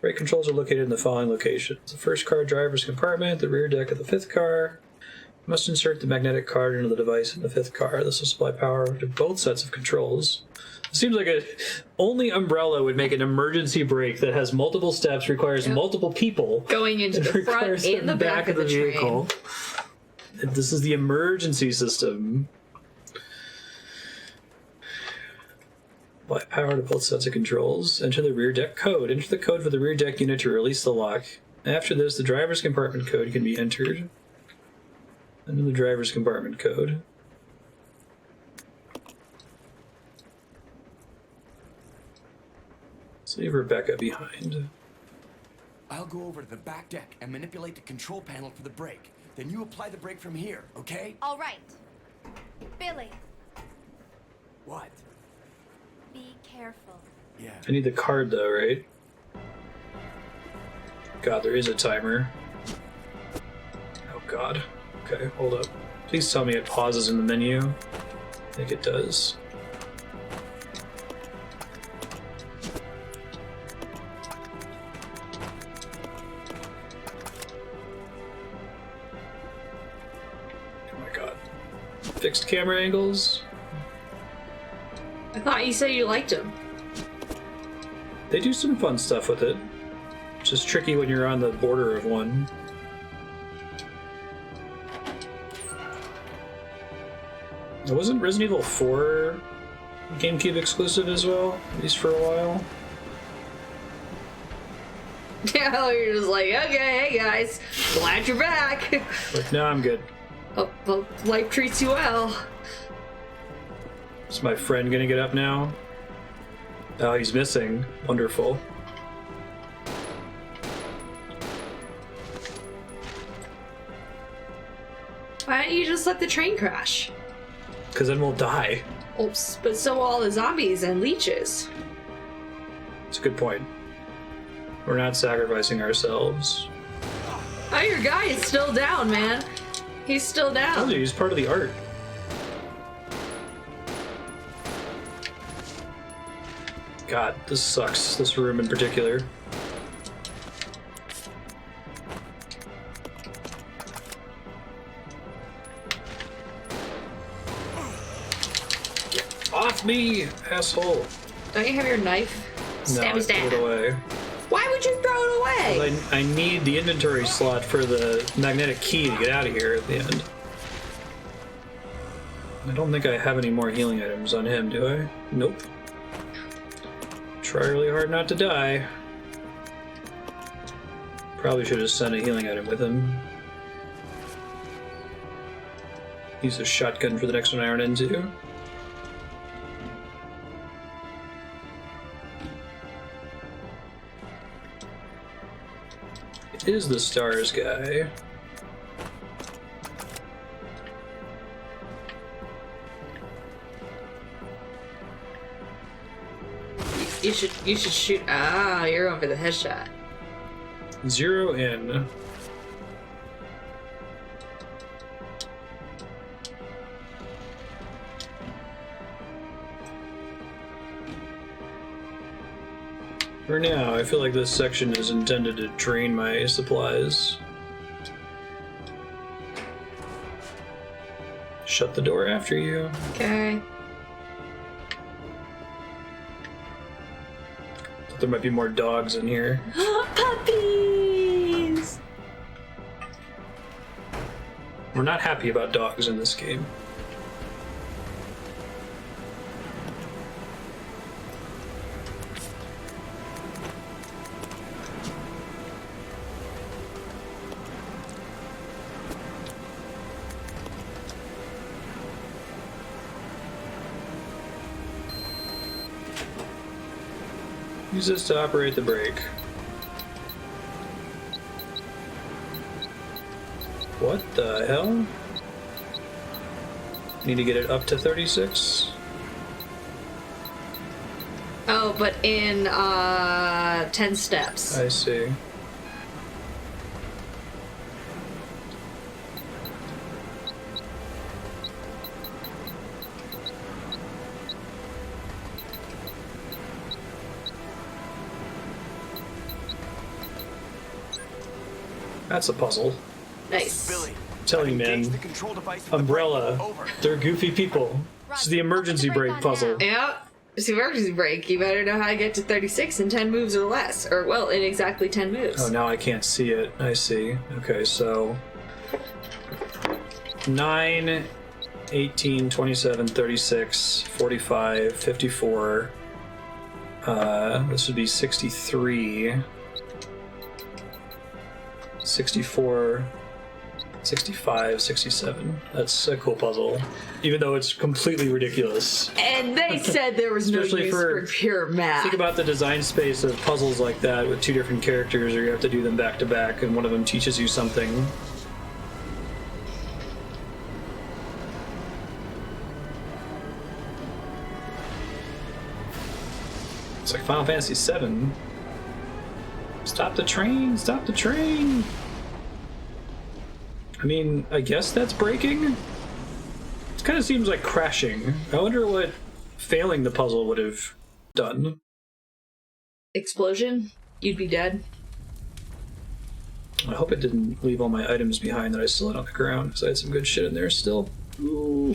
Brake controls are located in the following locations. The first car driver's compartment, the rear deck of the 5th car. You must insert the magnetic card into the device in the 5th car. This will supply power to both sets of controls. It seems like only Umbrella would make an emergency brake that has multiple steps, requires multiple people. Going into the front and the back of the vehicle. This is the emergency system. Apply power to both sets of controls. Enter the rear deck code. Enter the code for the rear deck unit to release the lock. After this, the driver's compartment code can be entered. Enter the driver's compartment code. Let's leave Rebecca behind. I'll go over to the back deck and manipulate the control panel for the brake. Then you apply the brake from here, okay? All right. Billy, What? be careful. Yeah. I need the card though, right? God, there is a timer. Oh god. Okay, hold up. Please tell me it pauses in the menu. I think it does. Oh my god. Fixed camera angles? I thought you said you liked him. They do some fun stuff with it. Just tricky when you're on the border of one. Wasn't Resident Evil 4 GameCube exclusive as well? At least for a while? Yeah, you're just like, okay, hey guys, glad you're back. Like, no, I'm good. Hope life treats you well. Is my friend gonna get up now? Oh, he's missing. Wonderful. Why don't you just let the train crash? Because then we'll die. Oops, but so will all the zombies and leeches. It's a good point. We're not sacrificing ourselves. Oh, your guy is still down, man. He's still I told down. you, he's part of the art. God, this sucks. This room in particular. Get off me, asshole! Don't you have your knife? No, I threw it away. Why would you throw it away? I need the inventory slot for the magnetic key to get out of here at the end. I don't think I have any more healing items on him, do I? Nope. Try really hard not to die. Probably should have sent a healing item with him. Use a shotgun for the next one I run into. is the stars guy. You should shoot. Ah, you're going for the headshot. Zero in. For now, I feel like this section is intended to drain my supplies. Shut the door after you. Okay. There might be more dogs in here. Puppies! We're not happy about dogs in this game. Use this to operate the brake. What the hell? Need to get it up to 36? Oh, but in 10 steps. I see. That's a puzzle. Nice. Billy, I'm telling you, man. the control device for the Umbrella. brake. Over. They're goofy people. It's the emergency brake puzzle. Yep. It's the emergency brake. You better know how to get to 36 in 10 moves or less. Or, well, in exactly 10 moves. Oh, now I can't see it. I see. Okay, so 9, 18, 27, 36, 45, 54. This would be 63. 64, 65, 67. That's a cool puzzle. Even though it's completely ridiculous. And they said there was no Especially use for- for pure math. Think about the design space of puzzles like that with two different characters, or you have to do them back to back, and one of them teaches you something. It's like Final Fantasy VII. Stop the train! Stop the train! I mean, I guess that's braking? It kind of seems like crashing. I wonder what failing the puzzle would have done. Explosion? You'd be dead. I hope it didn't leave all my items behind that I still had on the ground, because I had some good shit in there still. Ooh.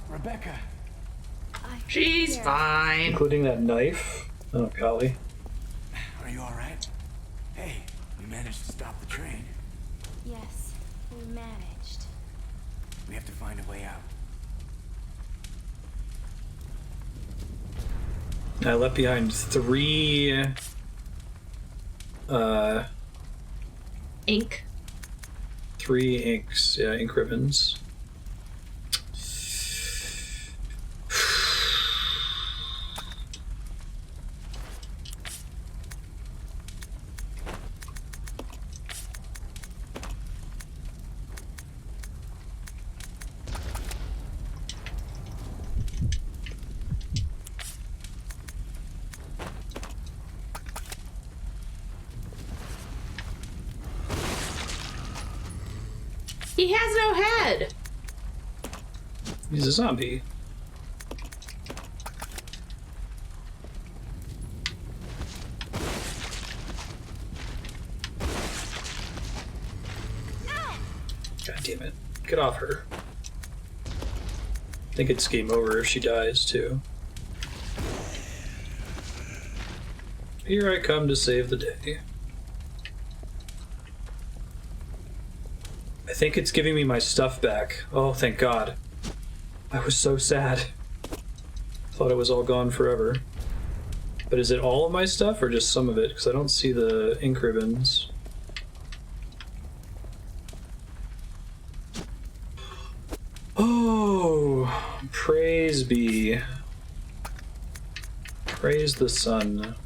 Rebecca. She's fine. Including that knife. Oh, golly. Are you alright? Hey, we managed to stop the train. Yes, we managed. We have to find a way out. I left behind 3... Ink. 3 inks. Yeah, ink ribbons. He has no head. He's a zombie. God damn it. Get off her. I think it's game over if she dies, too. Here I come to save the day. I think it's giving me my stuff back. Oh, thank God. I was so sad. Thought it was all gone forever. But is it all of my stuff or just some of it? Because I don't see the ink ribbons. Oh. Praise be. Praise the sun.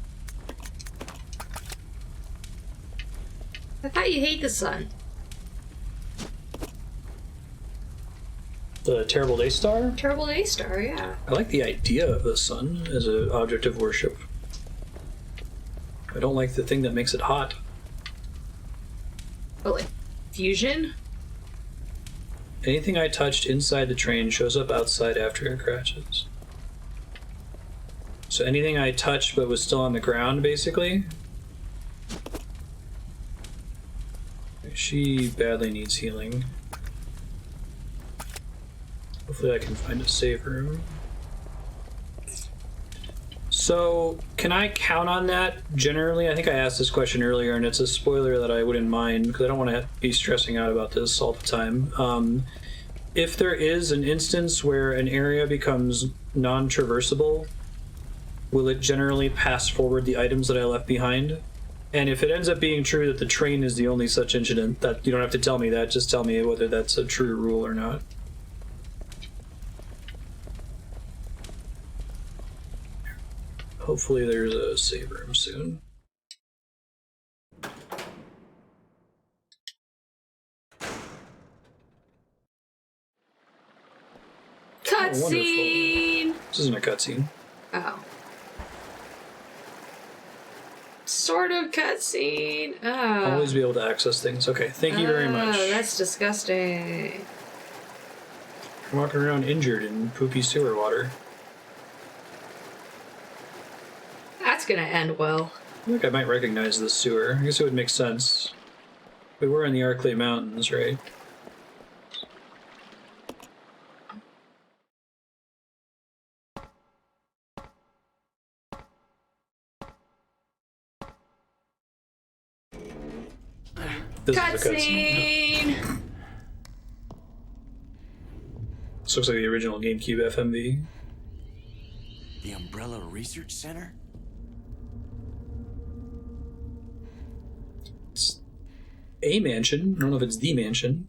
I thought you hate the sun. The Terrible Day Star? Terrible Day Star, yeah. I like the idea of the sun as an object of worship. I don't like the thing that makes it hot. Oh, like fusion? Anything I touched inside the train shows up outside after it crashes. So anything I touched but was still on the ground, basically? She badly needs healing. Hopefully I can find a save room. So, can I count on that generally? I think I asked this question earlier, and it's a spoiler that I wouldn't mind, because I don't want to be stressing out about this all the time. If there is an instance where an area becomes non-traversable, will it generally pass forward the items that I left behind? And if it ends up being true that the train is the only such incident, that you don't have to tell me that, just tell me whether that's a true rule or not. Hopefully there's a save room soon. Cutscene! This isn't a cutscene. Oh. Sort of cutscene. Oh. Always be able to access things. Okay, thank you very much. Oh, that's disgusting. I'm walking around injured in poopy sewer water. That's gonna end well. I think I might recognize this sewer. I guess it would make sense. We were in the Arklay Mountains, right? This is a cutscene. This looks like the original GameCube FMV. The Umbrella Research Center? It's a mansion. I don't know if it's the mansion.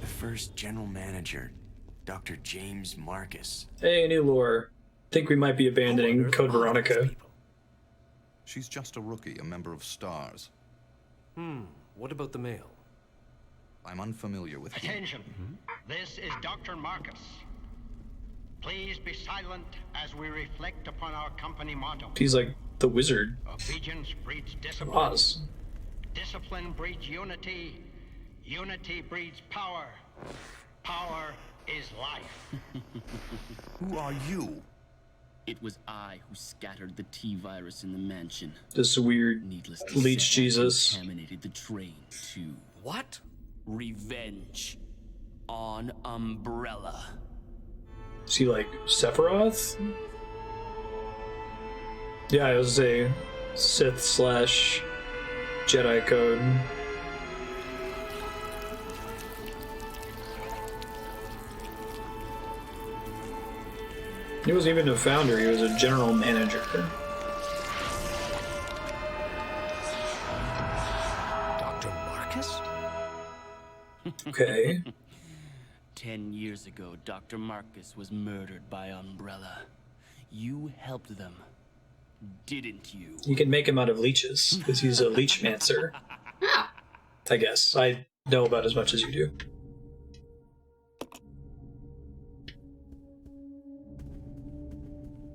The first general manager, Dr. James Marcus. Hey, new lore. Think we might be abandoning Code Veronica. She's just a rookie, a member of STARS. What about the mail? I'm unfamiliar with him. Attention. This is Dr. Marcus. Please be silent as we reflect upon our company motto. He's like the wizard. Obedience breeds discipline. Oz. Discipline breeds unity. Unity breeds power. Power is life. Who are you? It was I who scattered the T-virus in the mansion. This weird Needless to leech say, Jesus. Contaminated the train too. What? Revenge on Umbrella. Is he like Sephiroth? Yeah, I was a Sith / Jedi code. He wasn't even a founder, he was a general manager. Dr. Marcus? Okay. 10 years ago, Dr. Marcus was murdered by Umbrella. You helped them, didn't you? You can make him out of leeches, because he's a leechmancer. I guess. I know about as much as you do.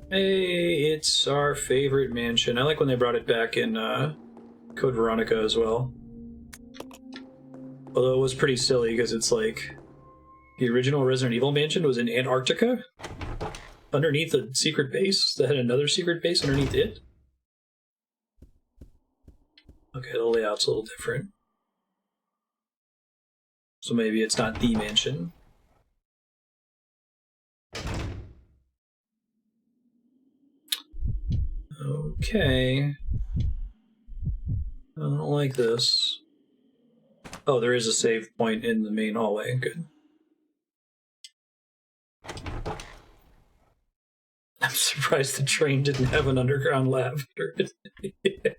Hey, it's our favorite mansion. I like when they brought it back in Code Veronica as well. Although it was pretty silly, because it's like... The original Resident Evil mansion was in Antarctica? Underneath a secret base that had another secret base underneath it? Okay, the layout's a little different. So maybe it's not the mansion. Okay. I don't like this. Oh, there is a save point in the main hallway. Good. surprised the train didn't have an underground lab. Yeah.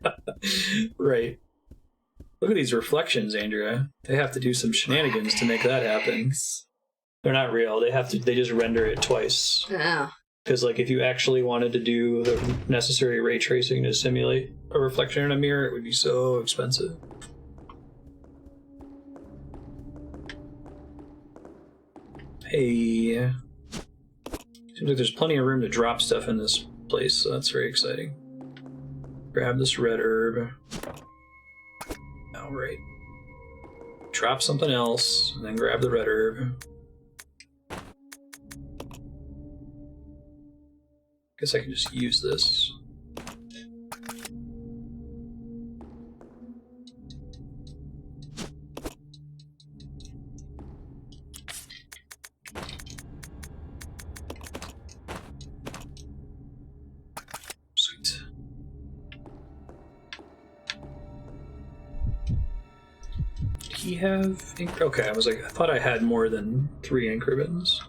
Right. Look at these reflections, Andrea. They have to do some shenanigans to make that happen. They're not real. They just render it twice. Oh. Because, like, if you actually wanted to do the necessary ray tracing to simulate a reflection in a mirror, it would be so expensive. Hey. Seems like there's plenty of room to drop stuff in this place, so that's very exciting. Grab this red herb. Alright. Drop something else, and then grab the red herb. Guess I can just use this. Sweet. Did he have ink? Okay, I thought I had more than 3 ink ribbons.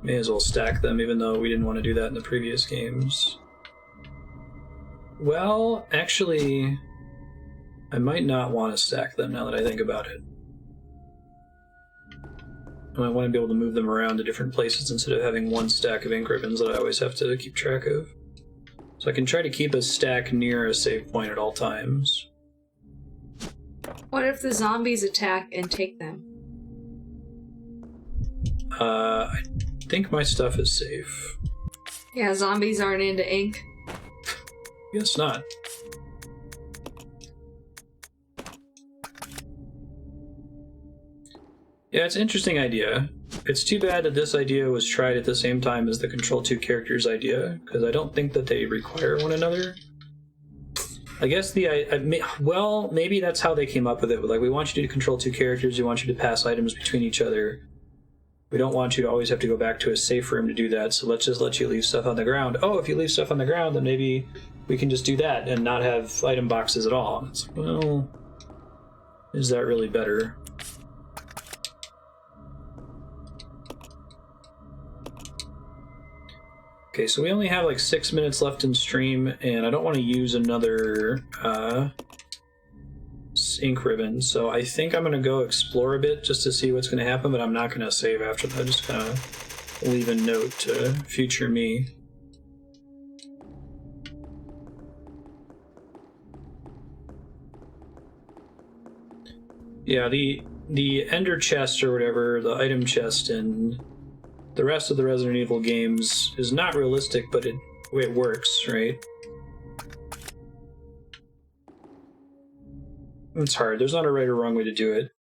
May as well stack them, even though we didn't want to do that in the previous games. Well, actually, I might not want to stack them now that I think about it. I might want to be able to move them around to different places instead of having one stack of ink ribbons that I always have to keep track of. So I can try to keep a stack near a save point at all times. What if the zombies attack and take them? I think my stuff is safe. Yeah, zombies aren't into ink. Guess not. Yeah, it's an interesting idea. It's too bad that this idea was tried at the same time as the Control 2 characters idea, because I don't think that they require one another. I guess well, maybe that's how they came up with it. Like, we want you to control 2 characters, we want you to pass items between each other. We don't want you to always have to go back to a safe room to do that, so let's just let you leave stuff on the ground. Oh, if you leave stuff on the ground, then maybe we can just do that and not have item boxes at all. It's like, well, is that really better? Okay, so we only have like 6 minutes left in stream, and I don't want to use another ink ribbon, so I think I'm going to go explore a bit just to see what's going to happen, but I'm not going to save after that. I'm just going to leave a note to future me. Yeah, the Ender chest or whatever, the item chest in the rest of the Resident Evil games is not realistic, but it works, right? It's hard. There's not a right or wrong way to do it.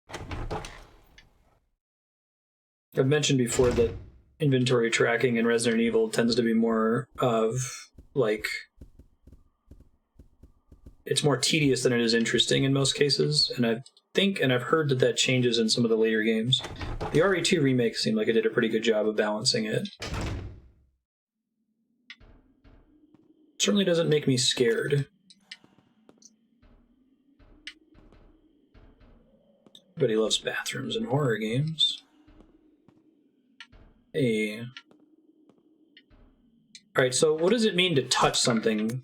I've mentioned before that inventory tracking in Resident Evil tends to be more of, like, it's more tedious than it is interesting in most cases, and I think, and I've heard that changes in some of the later games. The RE2 remake seemed like it did a pretty good job of balancing it. Certainly doesn't make me scared. Everybody loves bathrooms in horror games. Hey. Alright, so what does it mean to touch something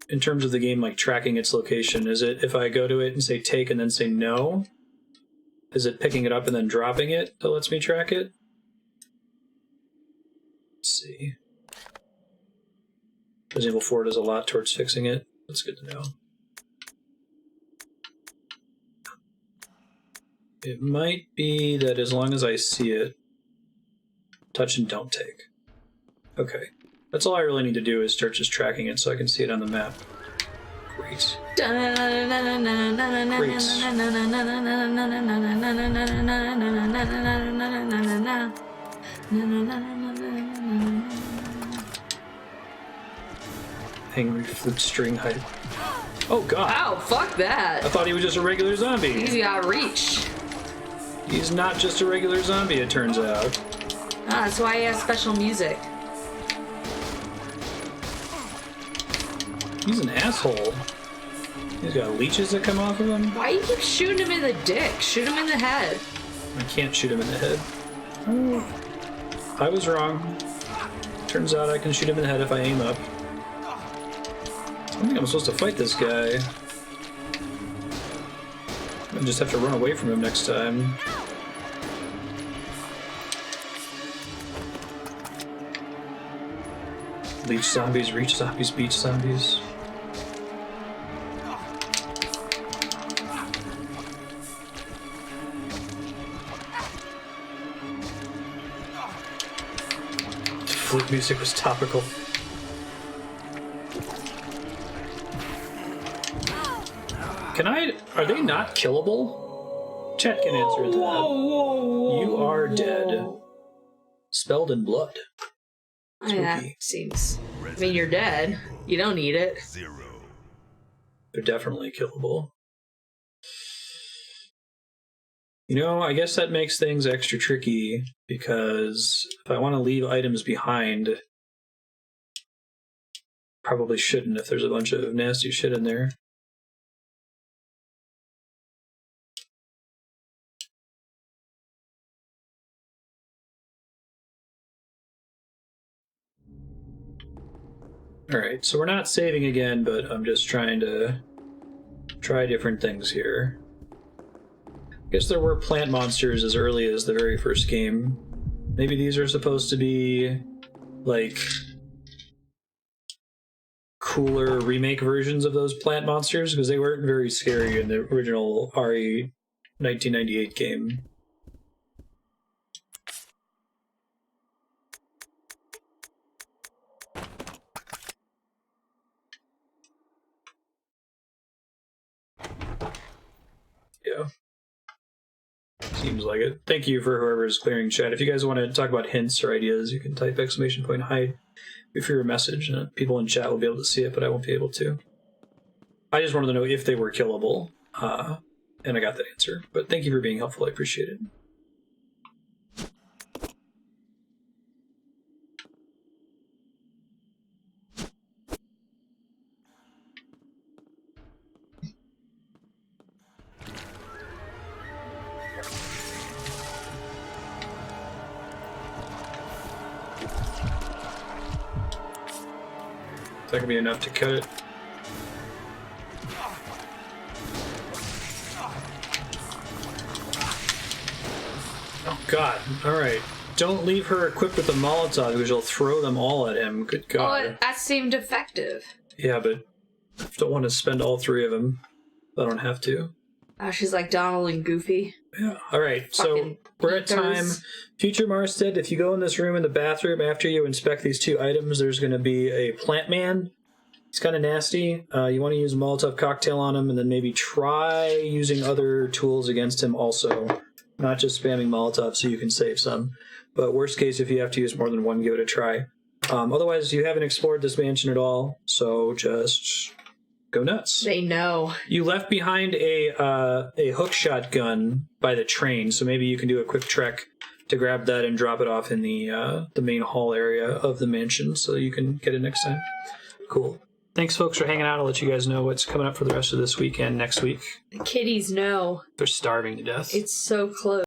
in terms of the game, like tracking its location? Is it if I go to it and say take and then say no? Is it picking it up and then dropping it that lets me track it? Let's see. Resident Evil 4 does a lot towards fixing it. That's good to know. It might be that as long as I see it, touch and don't take. Okay. That's all I really need to do is start just tracking it so I can see it on the map. Great. Angry flute string hype. Oh god! Wow, fuck that! I thought he was just a regular zombie. He's got reach. He's not just a regular zombie, it turns out. Ah, that's why he has special music. He's an asshole. He's got leeches that come off of him. Why do you keep shooting him in the dick? Shoot him in the head. I can't shoot him in the head. Oh, I was wrong. Turns out I can shoot him in the head if I aim up. I don't think I'm supposed to fight this guy. I just have to run away from him next time. Leech zombies, reach zombies, beach zombies. Flute music was topical. Are they not killable? Chat can answer that. You are dead. Spelled in blood. Yeah, seems. I mean, you're dead. You don't need it. They're definitely killable. You know, I guess that makes things extra tricky because if I want to leave items behind, probably shouldn't if there's a bunch of nasty shit in there. Alright, so we're not saving again, but I'm just trying to try different things here. I guess there were plant monsters as early as the very first game. Maybe these are supposed to be, like, cooler remake versions of those plant monsters, because they weren't very scary in the original RE 1998 game. Yeah. Seems like it. Thank you for whoever's clearing chat. If you guys want to talk about hints or ideas, you can type !hide for your message, and people in chat will be able to see it, but I won't be able to. I just wanted to know if they were killable, and I got that answer. But thank you for being helpful. I appreciate it. That could be enough to cut it. Oh god, alright. Don't leave her equipped with the Molotov because she'll throw them all at him. Good god. Well, that seemed effective. Yeah, but I don't want to spend all three of them. I don't have to. She's like Donald and Goofy. Yeah. Alright, so we're at time. Future Marstead, if you go in this room in the bathroom after you inspect these two items, there's going to be a plant man. He's kind of nasty. You want to use a Molotov cocktail on him and then maybe try using other tools against him also. Not just spamming Molotov so you can save some. But worst case, if you have to use more than one, give it a try. Otherwise, you haven't explored this mansion at all, so just go nuts. They know. You left behind a hookshot gun by the train, so maybe you can do a quick trek to grab that and drop it off in the main hall area of the mansion so you can get it next time. Cool. Thanks, folks, for hanging out. I'll let you guys know what's coming up for the rest of this weekend next week. The kiddies know. They're starving to death. It's so close.